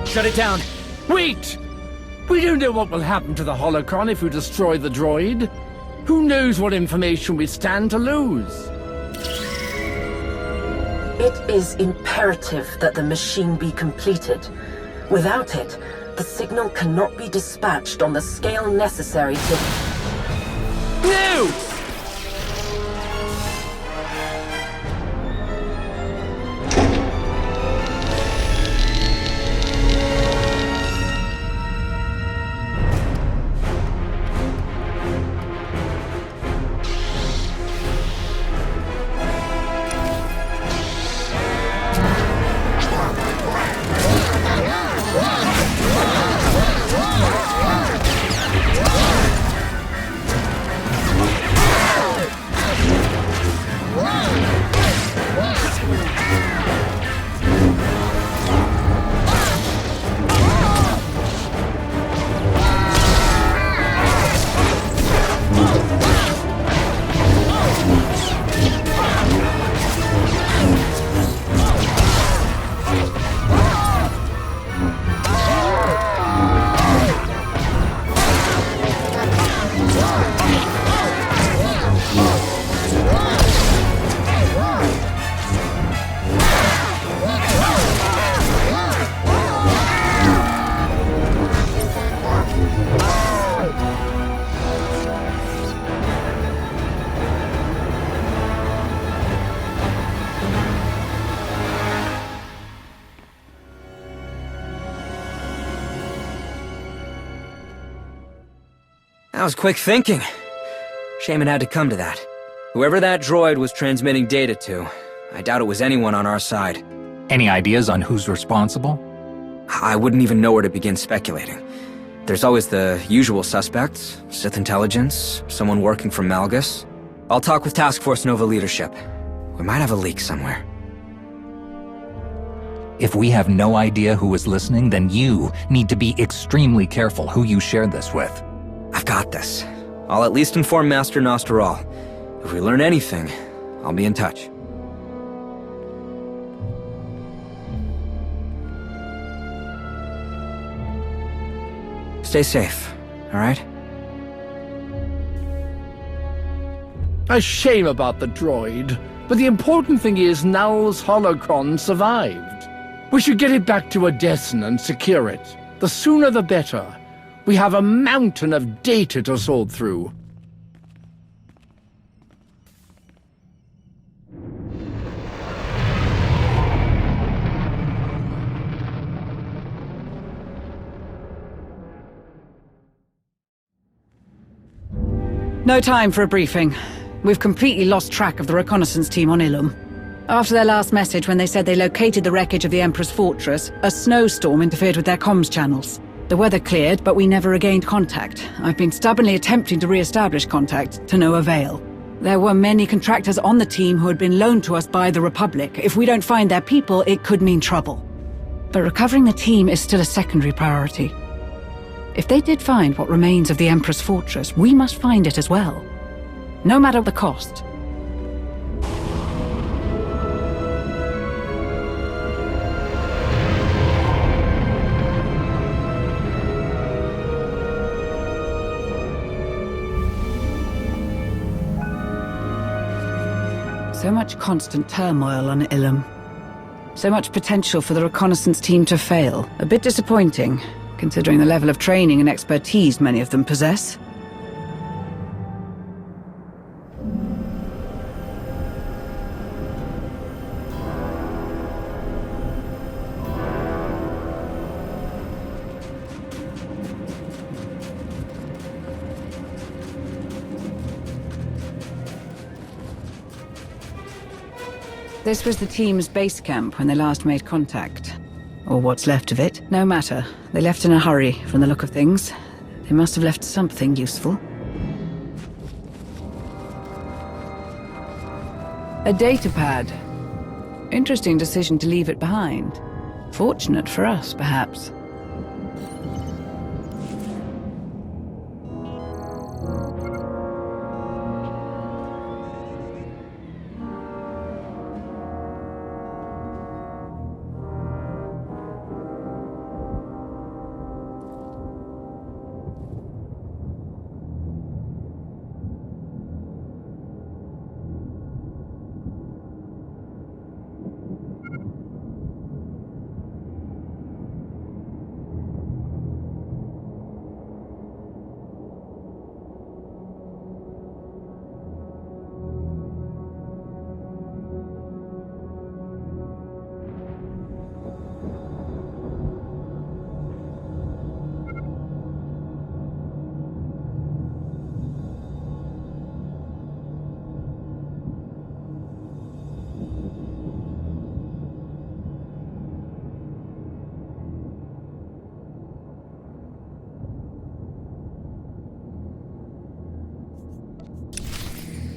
Shut it down. Wait! We don't know what will happen to the holocron if we destroy the droid. Who knows what information we stand to lose? It is imperative that the machine be completed. Without it, the signal cannot be dispatched on the scale necessary to... No! That was quick thinking. Shame it had to come to that. Whoever that droid was transmitting data to, I doubt it was anyone on our side. Any ideas on who's responsible? I wouldn't even know where to begin speculating. There's always the usual suspects, Sith intelligence, someone working for Malgus. I'll talk with Task Force Nova leadership. We might have a leak somewhere. If we have no idea who is listening, then you need to be extremely careful who you share this with. I've got this. I'll at least inform Master Nostral. If we learn anything, I'll be in touch. Stay safe, alright? A shame about the droid, but the important thing is Null's holocron survived. We should get it back to Odessen and secure it. The sooner the better. We have a mountain of data to sort through. No time for a briefing. We've completely lost track of the reconnaissance team on Ilum. After their last message when they said they located the wreckage of the Emperor's fortress, a snowstorm interfered with their comms channels. The weather cleared, but we never regained contact. I've been stubbornly attempting to re-establish contact, to no avail. There were many contractors on the team who had been loaned to us by the Republic. If we don't find their people, it could mean trouble. But recovering the team is still a secondary priority. If they did find what remains of the Emperor's fortress, we must find it as well. No matter the cost. So much constant turmoil on Ilum. So much potential for the reconnaissance team to fail. A bit disappointing, considering the level of training and expertise many of them possess. This was the team's base camp when they last made contact. Or what's left of it. No matter. They left in a hurry, from the look of things. They must have left something useful. A data pad. Interesting decision to leave it behind. Fortunate for us, perhaps.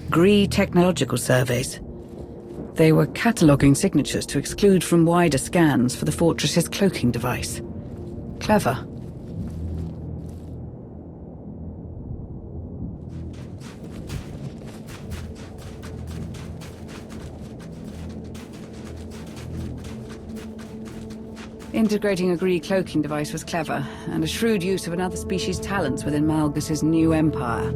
Gree technological surveys. They were cataloguing signatures to exclude from wider scans for the Fortress's cloaking device. Clever. Integrating a Gree cloaking device was clever, and a shrewd use of another species' talents within Malgus's new empire.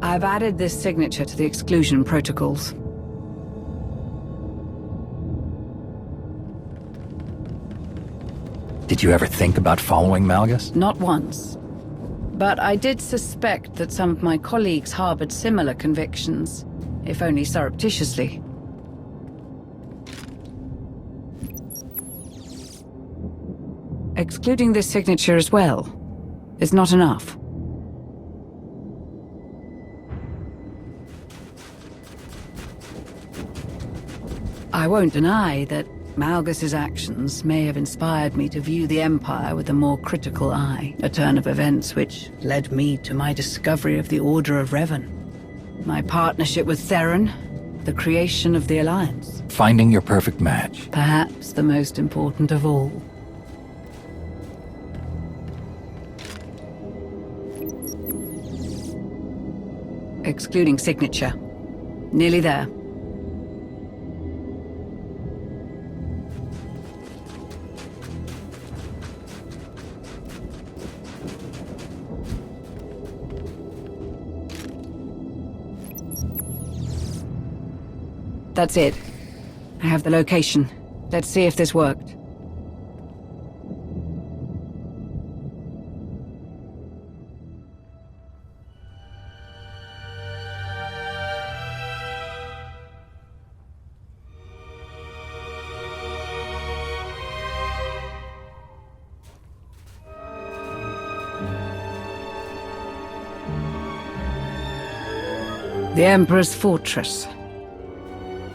I've added this signature to the exclusion protocols. Did you ever think about following Malgus? Not once. But I did suspect that some of my colleagues harbored similar convictions, if only surreptitiously. excluding this signature as well is not enough. I won't deny that Malgus's actions may have inspired me to view the Empire with a more critical eye, a turn of events which led me to my discovery of the Order of Revan, my partnership with Theron, the creation of the Alliance. Finding your perfect match. Perhaps the most important of all. Excluding signature. Nearly there. That's it. I have the location. Let's see if this worked. The Emperor's Fortress.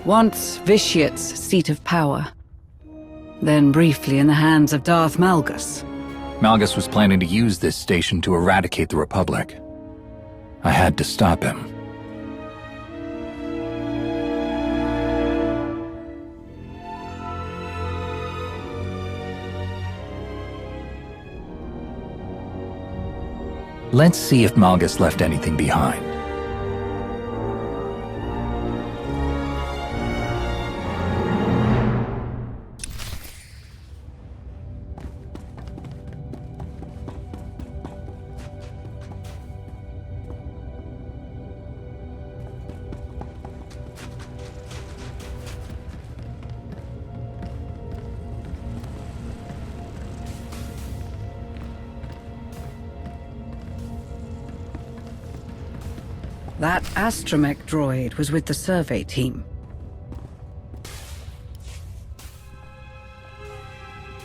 Once Vitiate's seat of power. Then briefly in the hands of Darth Malgus. Malgus was planning to use this station to eradicate the Republic. I had to stop him. Let's see if Malgus left anything behind. That astromech droid was with the survey team.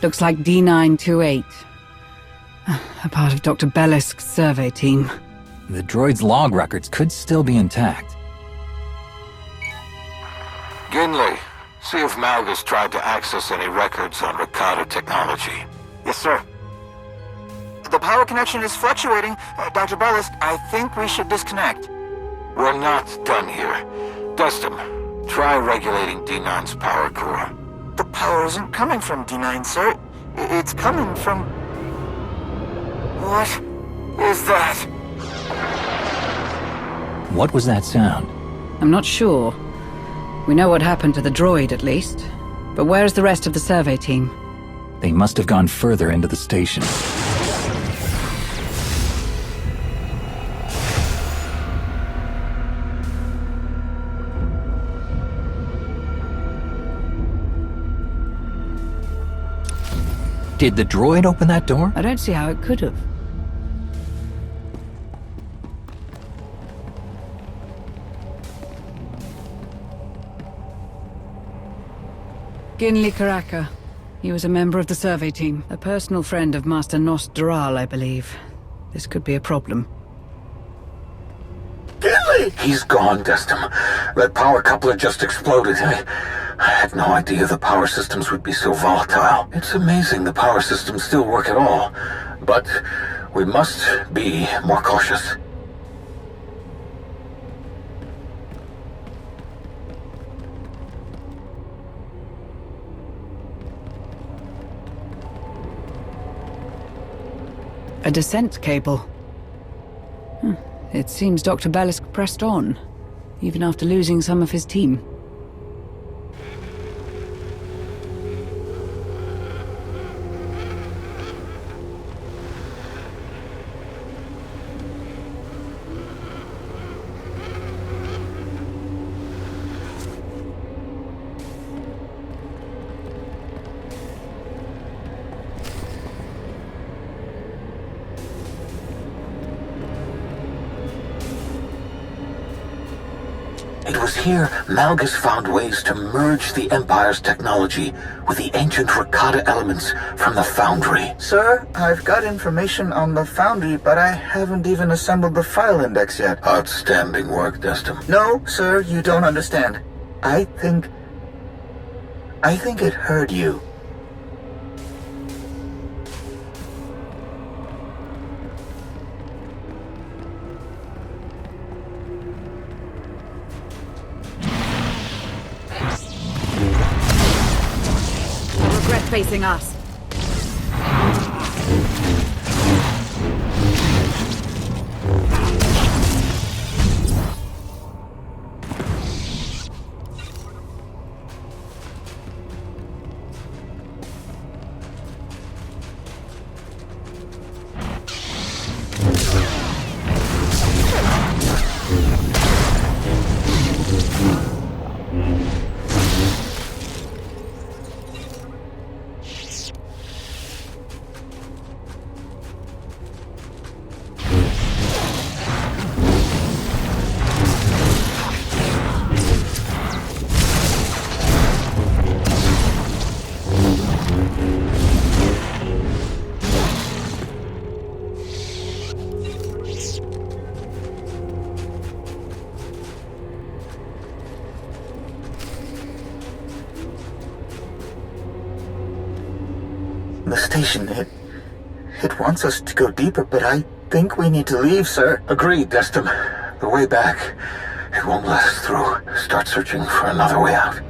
Looks like D928. A part of Dr. Bellisk's survey team. The droid's log records could still be intact. Ginley, see if Malgus tried to access any records on Ricardo technology. Yes, sir. The power connection is fluctuating. Dr. Bellisk, I think we should disconnect. We're not done here. Dustin, try regulating D9's power core. The power isn't coming from D9, sir. It's coming from... What is that? What was that sound? I'm not sure. We know what happened to the droid, at least. But where's the rest of the survey team? They must have gone further into the station. Did the droid open that door? I don't see how it could have. Ginley Karaka. He was a member of the survey team. A personal friend of Master Nos Dural, I believe. This could be a problem. Ginley! He's gone, Destin. That power coupler just exploded. I had no idea the power systems would be so volatile. It's amazing the power systems still work at all. But we must be more cautious. A descent cable. It seems Dr. Bellisk pressed on, even after losing some of his team. It was here Malgus found ways to merge the Empire's technology with the ancient Rakata elements from the Foundry. Sir, I've got information on the Foundry, but I haven't even assembled the file index yet. Outstanding work, Destin. No, sir, you don't understand. I think it heard you. Regret facing us. The station, it wants us to go deeper, but I think we need to leave, sir. Agreed, Destin. The way back, it won't let us through. Start searching for another way out.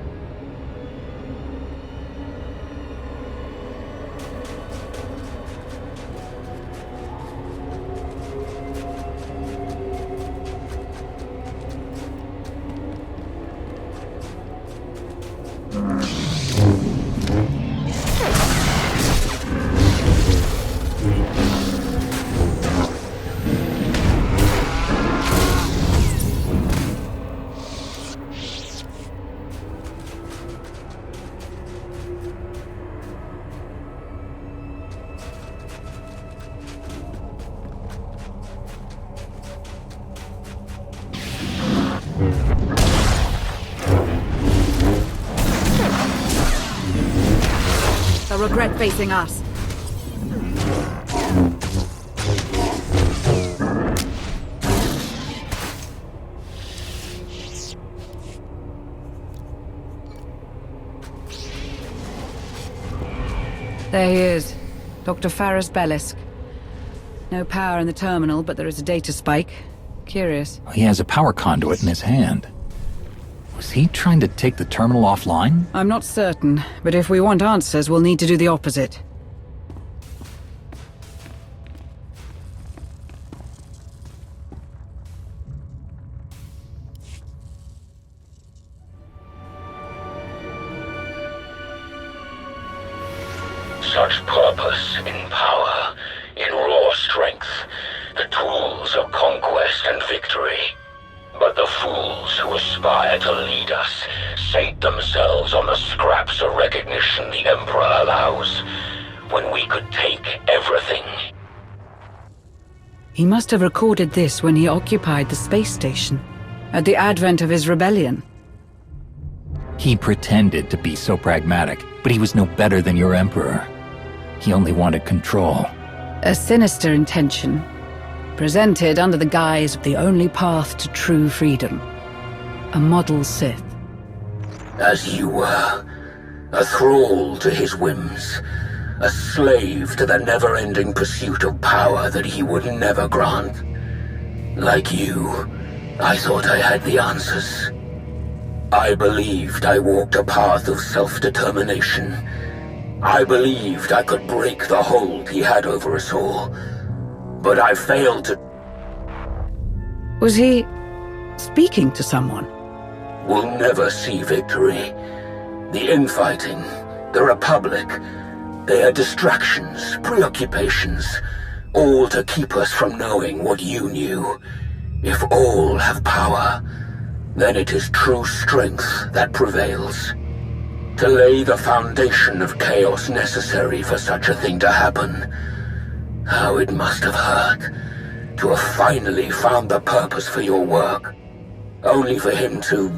The regret facing us. There he is, Dr. Faris Bellisk. No power in the terminal, but there is a data spike. Curious. He has a power conduit in his hand. Was he trying to take the terminal offline? I'm not certain, but if we want answers, we'll need to do the opposite. Such purpose in power, in raw strength, the tools of conquest and victory. But the fools who aspire to lead us sate themselves on the scraps of recognition the Emperor allows, when we could take everything. He must have recorded this when he occupied the space station, at the advent of his rebellion. He pretended to be so pragmatic, but he was no better than your Emperor. He only wanted control. A sinister intention, presented under the guise of the only path to true freedom. A model Sith. As you were, a thrall to his whims, a slave to the never-ending pursuit of power that he would never grant. Like you, I thought I had the answers. I believed I walked a path of self-determination. I believed I could break the hold he had over us all. But I failed to... Was he speaking to someone? We'll never see victory. The infighting, the Republic, they are distractions, preoccupations, all to keep us from knowing what you knew. If all have power, then it is true strength that prevails. To lay the foundation of chaos necessary for such a thing to happen. How it must have hurt to have finally found the purpose for your work. only for him to...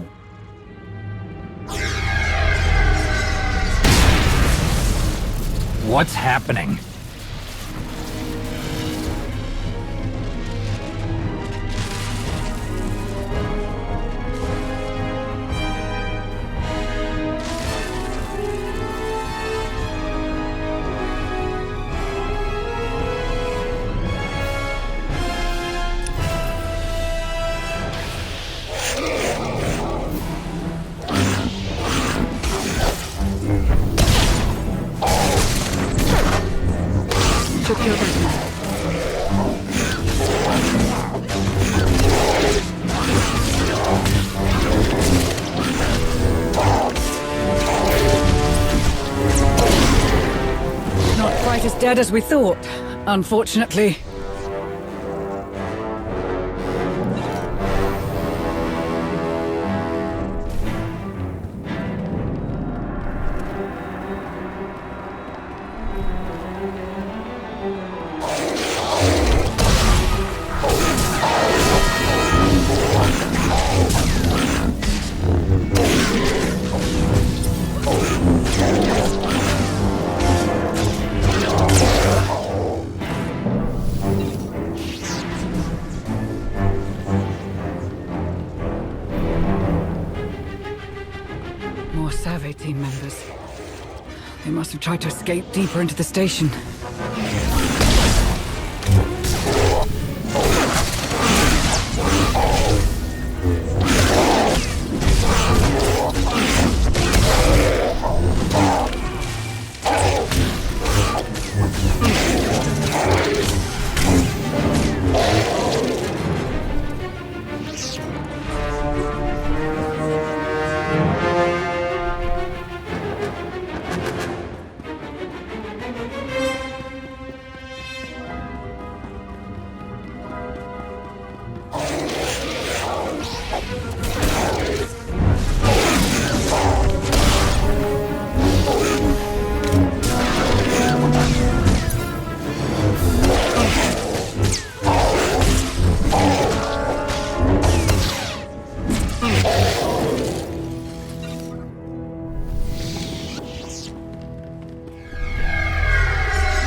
What's happening? Not quite as dead as we thought, unfortunately. More Savvy team members. They must have tried to escape deeper into the station.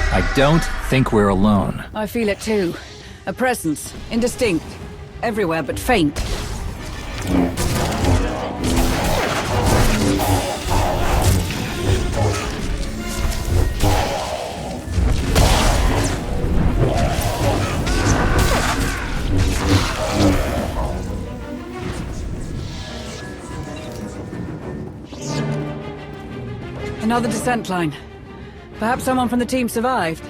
I don't think we're alone. I feel it too. A presence, indistinct, everywhere but faint. Another descent line. Perhaps someone from the team survived.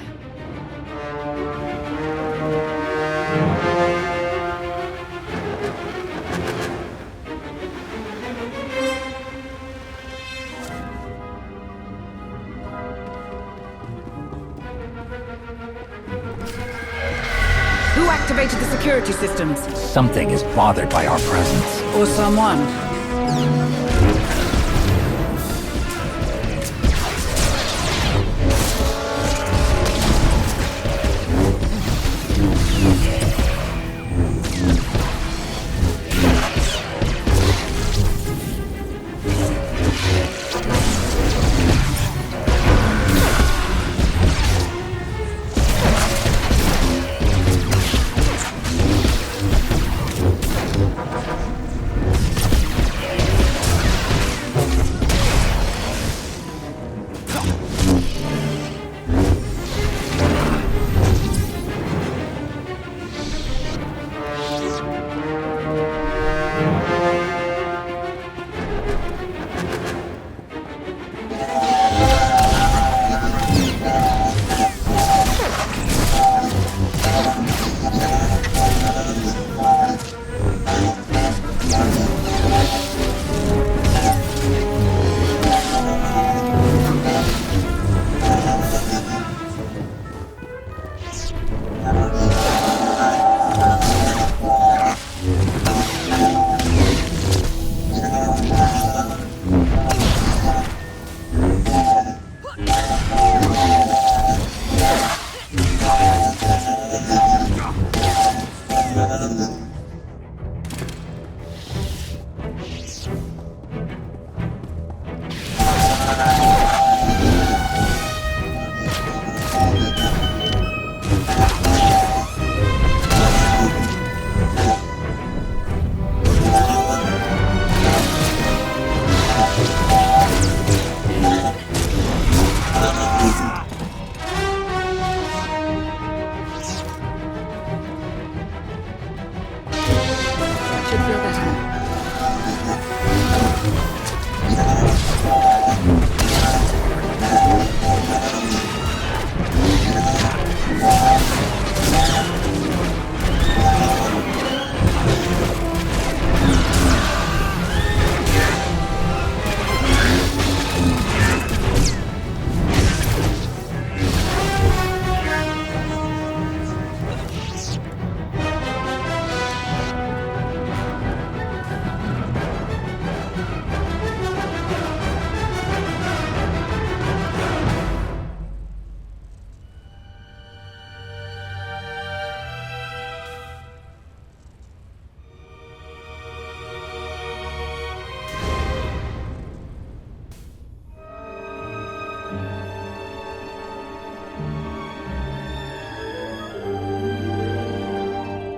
Who activated the security systems? Something is bothered by our presence. Or someone.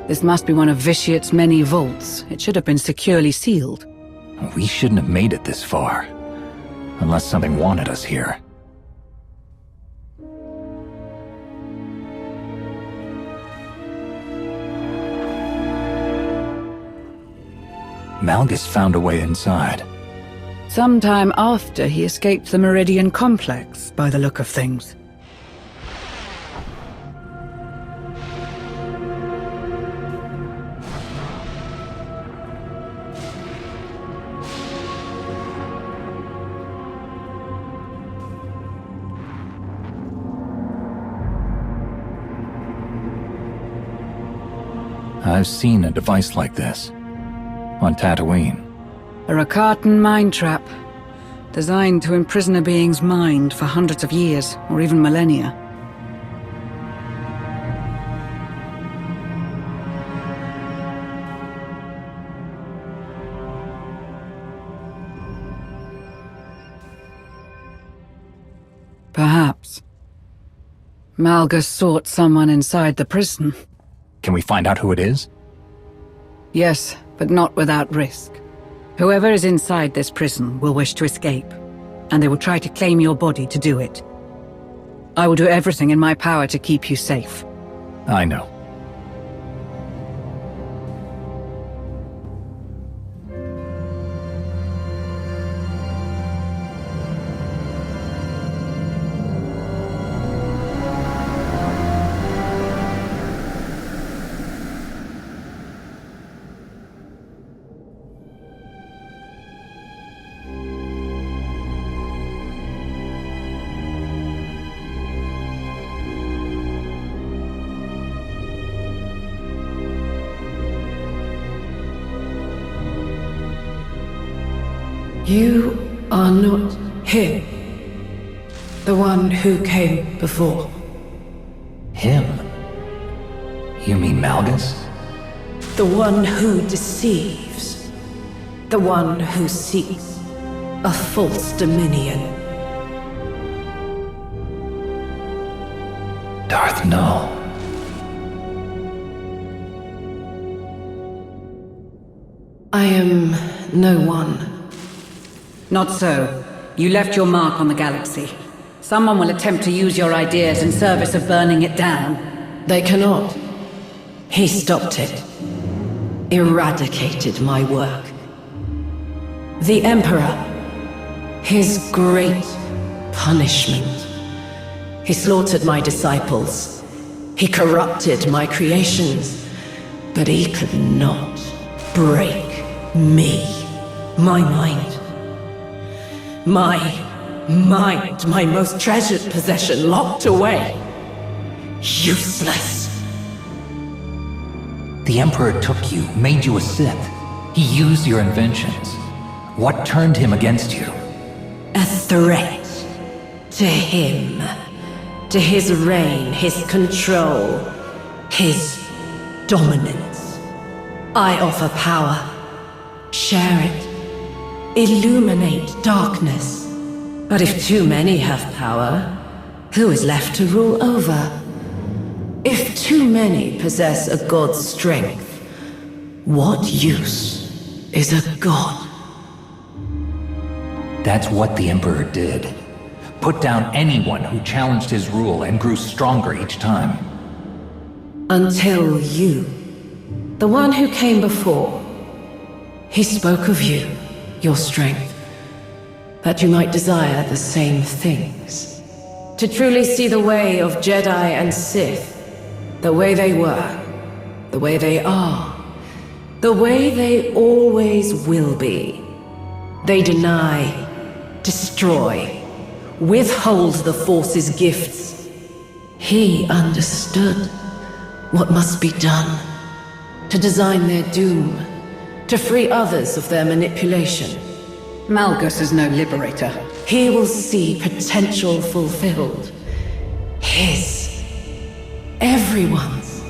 This must be one of Vitiat's many vaults. It should have been securely sealed. We shouldn't have made it this far. Unless something wanted us here. Malgus found a way inside. Sometime after he escaped the Meridian Complex, by the look of things. I've seen a device like this. On Tatooine. A Rakatan mind trap. Designed to imprison a being's mind for hundreds of years, or even millennia. Perhaps. Malgus sought someone inside the prison. Can we find out who it is? Yes, but not without risk. Whoever is inside this prison will wish to escape, and they will try to claim your body to do it. I will do everything in my power to keep you safe. I know. You are not him. The one who came before. Him? You mean Malgus? The one who deceives. The one who seeks a false dominion. Darth Null. I am no one. Not so. You left your mark on the galaxy. Someone will attempt to use your ideas in service of burning it down. They cannot. He stopped it. Eradicated my work. The Emperor. His great punishment. He slaughtered my disciples. He corrupted my creations. But he could not break me. My mind. My mind, my most treasured possession, locked away. Useless. The Emperor took you, made you a Sith. He used your inventions. What turned him against you? A threat. To him. To his reign, his control, his dominance. I offer power. Share it. Illuminate darkness. But if too many have power, who is left to rule over? If too many possess a god's strength, what use is a god? That's what the Emperor did. Put down anyone who challenged his rule and grew stronger each time. Until you, the one who came before, he spoke of you, your strength, that you might desire the same things. To truly see the way of Jedi and Sith, the way they were, the way they are, the way they always will be. They deny, destroy, withhold the Force's gifts. He understood what must be done to design their doom, to free others of their manipulation. Malgus is no liberator. He will see potential fulfilled. His. Everyone's.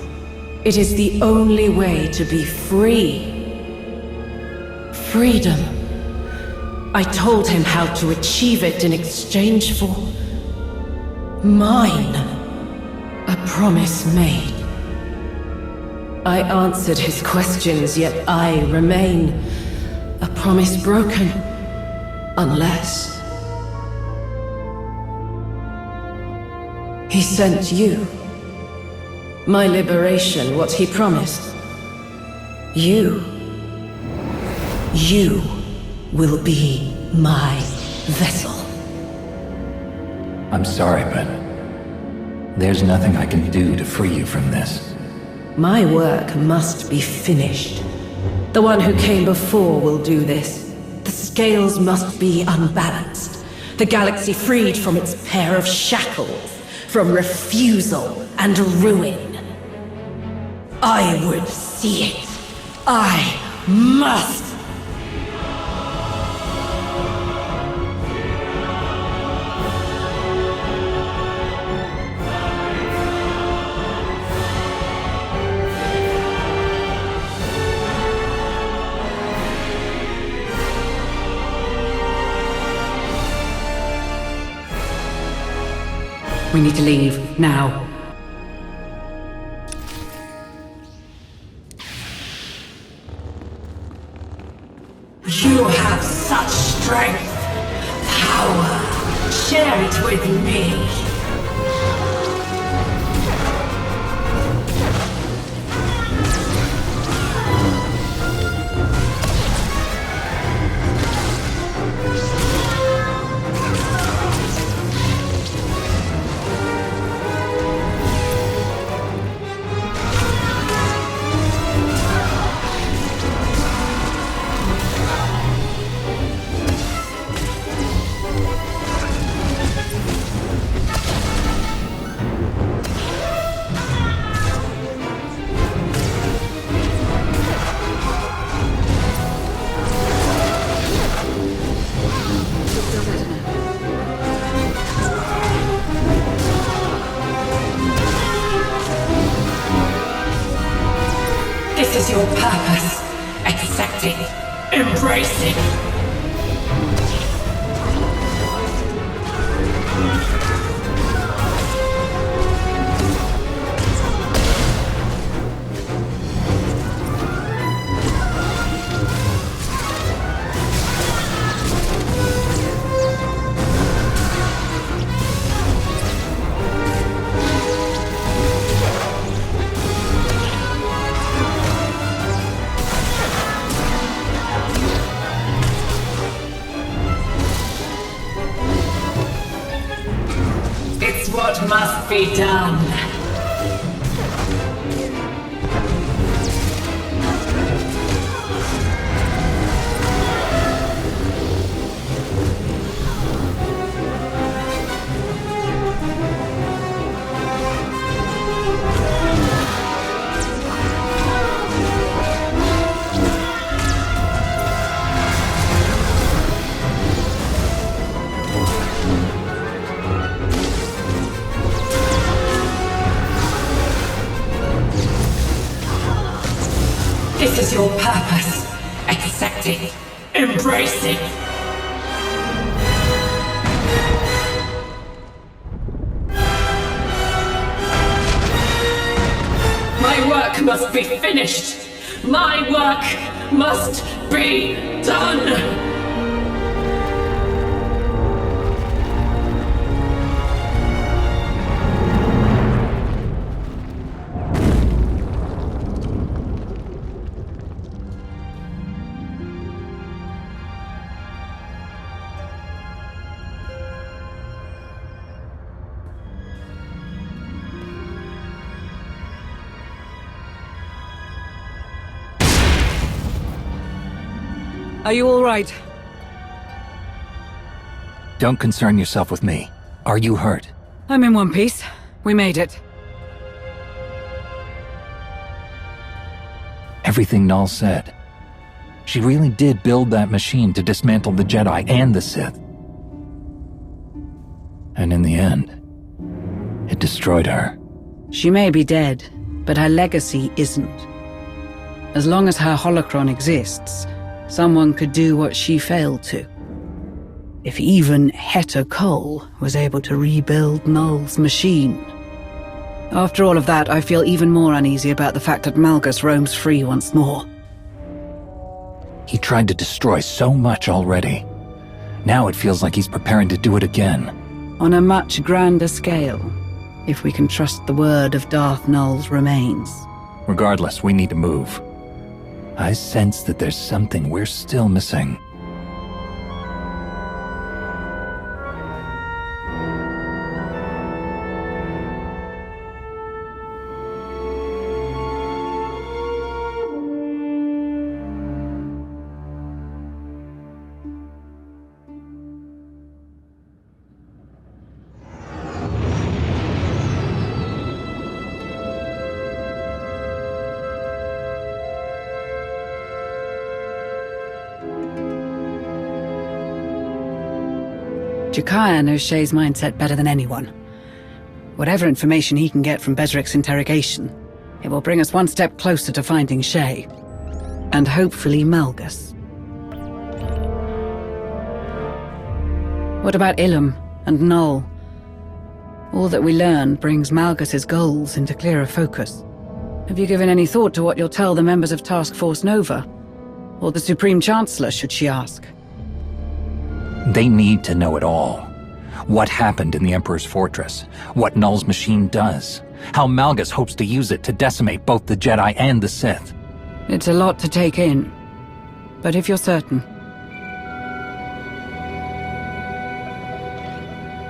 It is the only way to be free. Freedom. I told him how to achieve it in exchange for mine. A promise made. I answered his questions, yet I remain a promise broken. Unless... he sent you. My liberation, what he promised. You will be my vessel. I'm sorry, but there's nothing I can do to free you from this. My work must be finished. The one who came before will do this. The scales must be unbalanced. The galaxy freed from its pair of shackles, from refusal and ruin. I would see it. I must! We need to leave, now. You have such strength, power. Share it with me. This is your purpose. Accept it. Embrace it. What must be done? This is your purpose. Accept it. Embrace it. My work must be finished. My work must be done. Are you all right? Don't concern yourself with me. Are you hurt? I'm in one piece. We made it. Everything Null said. She really did build that machine to dismantle the Jedi and the Sith. And in the end, it destroyed her. She may be dead, but her legacy isn't. As long as her holocron exists, someone could do what she failed to. If even Heta Cole was able to rebuild Null's machine. After all of that, I feel even more uneasy about the fact that Malgus roams free once more. He tried to destroy so much already. Now it feels like he's preparing to do it again. On a much grander scale, if we can trust the word of Darth Nul's remains. Regardless, we need to move. I sense that there's something we're still missing. Jakaya knows Shay's mindset better than anyone. Whatever information he can get from Bezric's interrogation, it will bring us one step closer to finding Shay. And hopefully Malgus. What about Ilum and Null? All that we learn brings Malgus's goals into clearer focus. Have you given any thought to what you'll tell the members of Task Force Nova? Or the Supreme Chancellor, should she ask? They need to know it all. What happened in the Emperor's fortress, what Null's machine does, how Malgus hopes to use it to decimate both the Jedi and the Sith. It's a lot to take in, but if you're certain.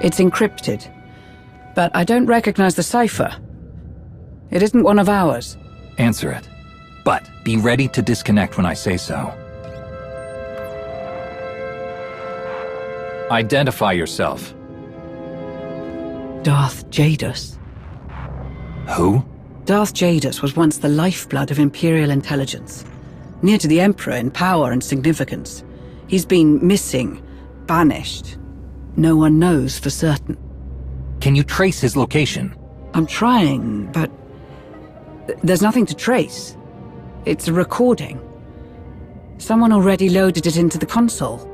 It's encrypted, but I don't recognize the cipher. It isn't one of ours. Answer it, but be ready to disconnect when I say so. Identify yourself. Darth Jadus. Who? Darth Jadus was once the lifeblood of Imperial intelligence. Near to the Emperor in power and significance. He's been missing, banished. No one knows for certain. Can you trace his location? I'm trying, but there's nothing to trace. It's a recording. Someone already loaded it into the console.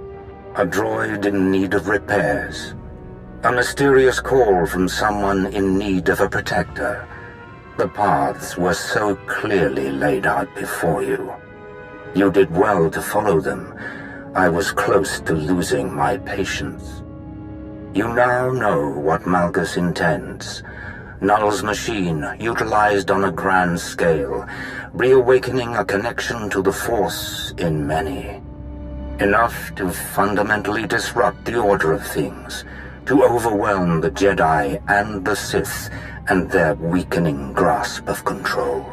A droid in need of repairs. A mysterious call from someone in need of a protector. The paths were so clearly laid out before you. You did well to follow them. I was close to losing my patience. You now know what Malgus intends. Null's machine, utilized on a grand scale, reawakening a connection to the Force in many. Enough to fundamentally disrupt the order of things, to overwhelm the Jedi and the Sith and their weakening grasp of control.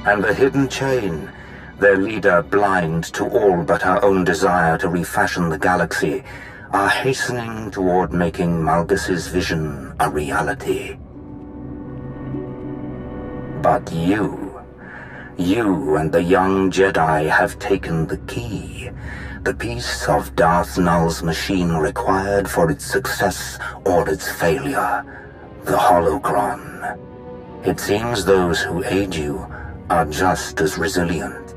And the hidden chain, their leader blind to all but her own desire to refashion the galaxy, are hastening toward making Malgus's vision a reality. But you and the young Jedi have taken the key, the piece of Darth Null's machine required for its success or its failure, the holocron. It seems those who aid you are just as resilient.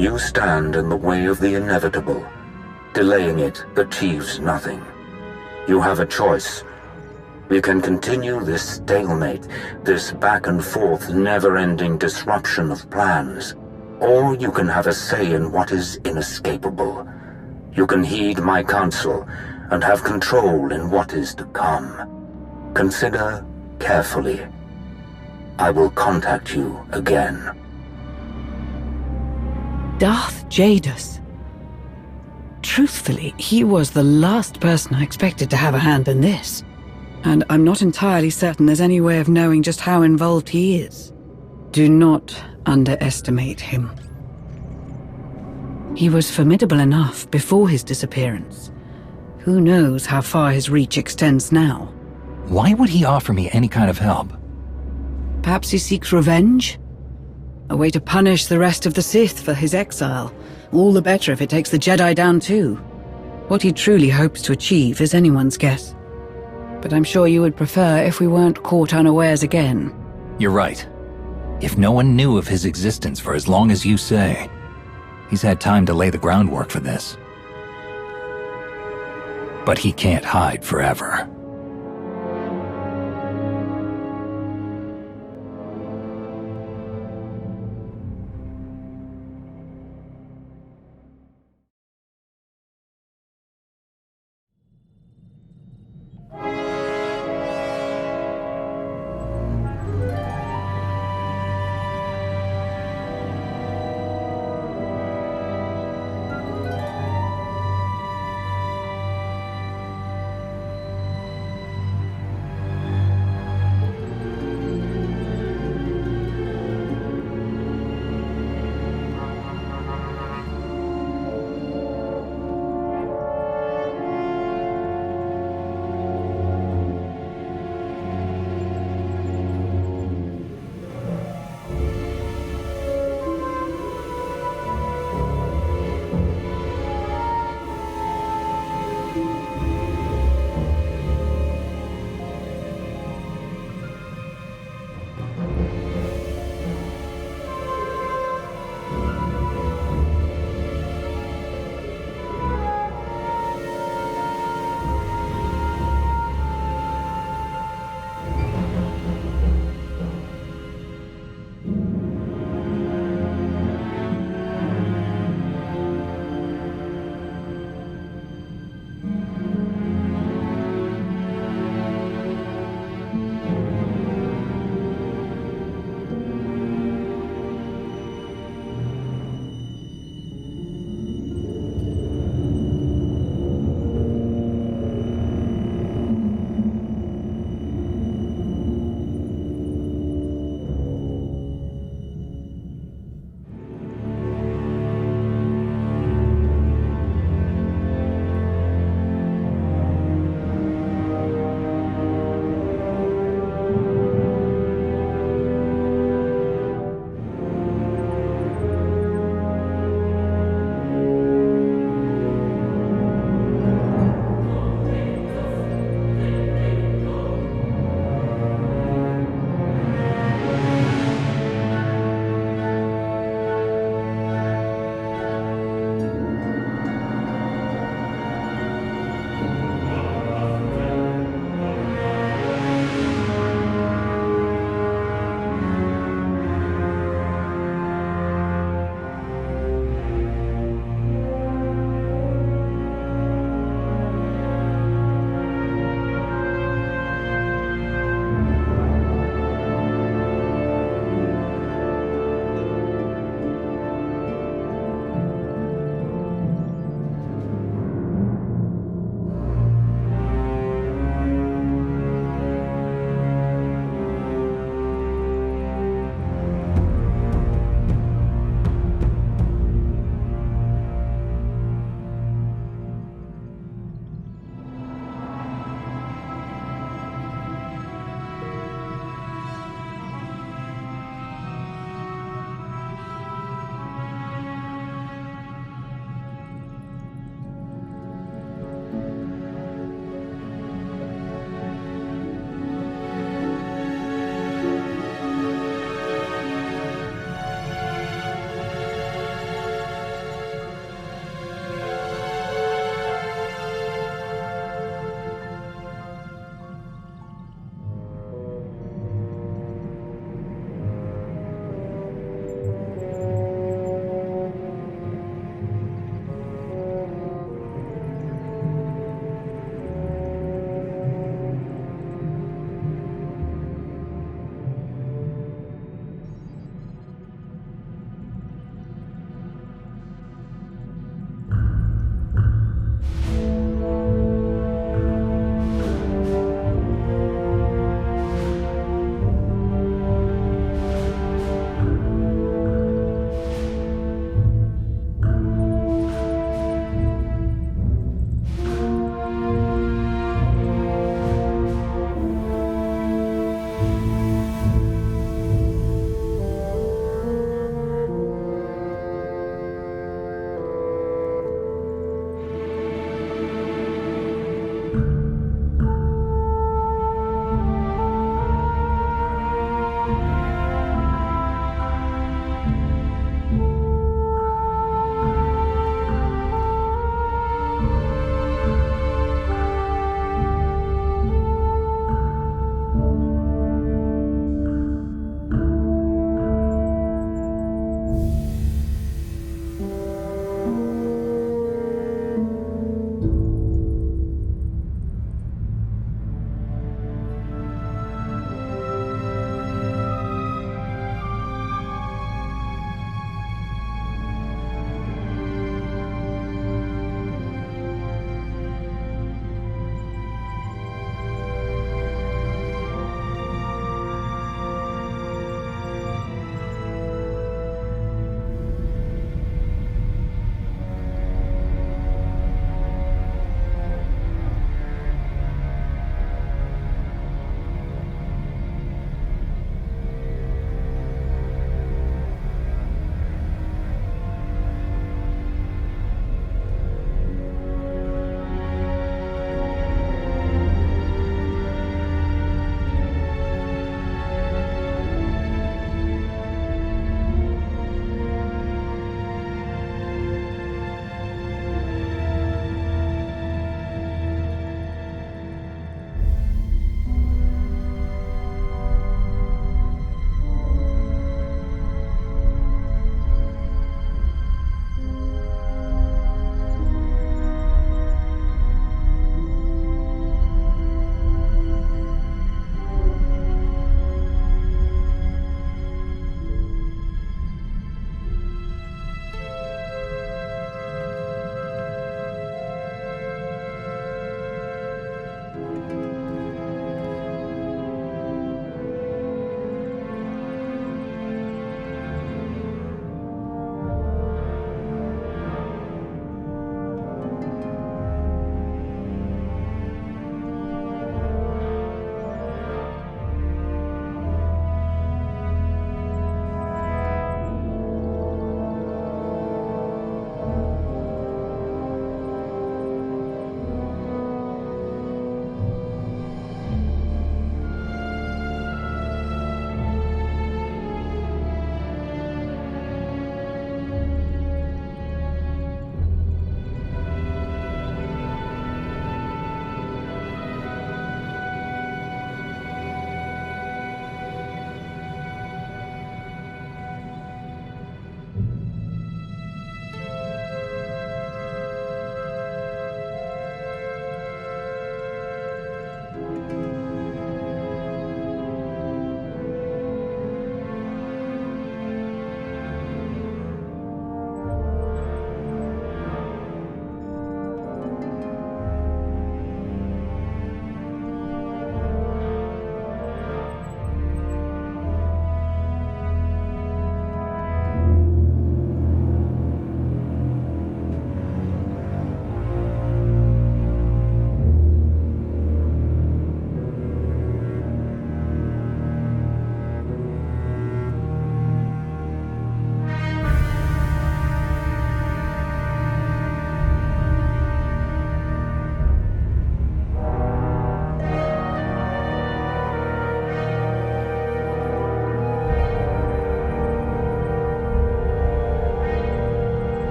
You stand in the way of the inevitable. Delaying it achieves nothing. You have a choice. We can continue this stalemate, this back-and-forth, never-ending disruption of plans. Or you can have a say in what is inescapable. You can heed my counsel and have control in what is to come. Consider carefully. I will contact you again. Darth Jadus. Truthfully, he was the last person I expected to have a hand in this. And I'm not entirely certain there's any way of knowing just how involved he is. Do not underestimate him. He was formidable enough before his disappearance. Who knows how far his reach extends now? Why would he offer me any kind of help? Perhaps he seeks revenge? A way to punish the rest of the Sith for his exile. All the better if it takes the Jedi down too. What he truly hopes to achieve is anyone's guess. But I'm sure you would prefer if we weren't caught unawares again. You're right. If no one knew of his existence for as long as you say, he's had time to lay the groundwork for this. But he can't hide forever.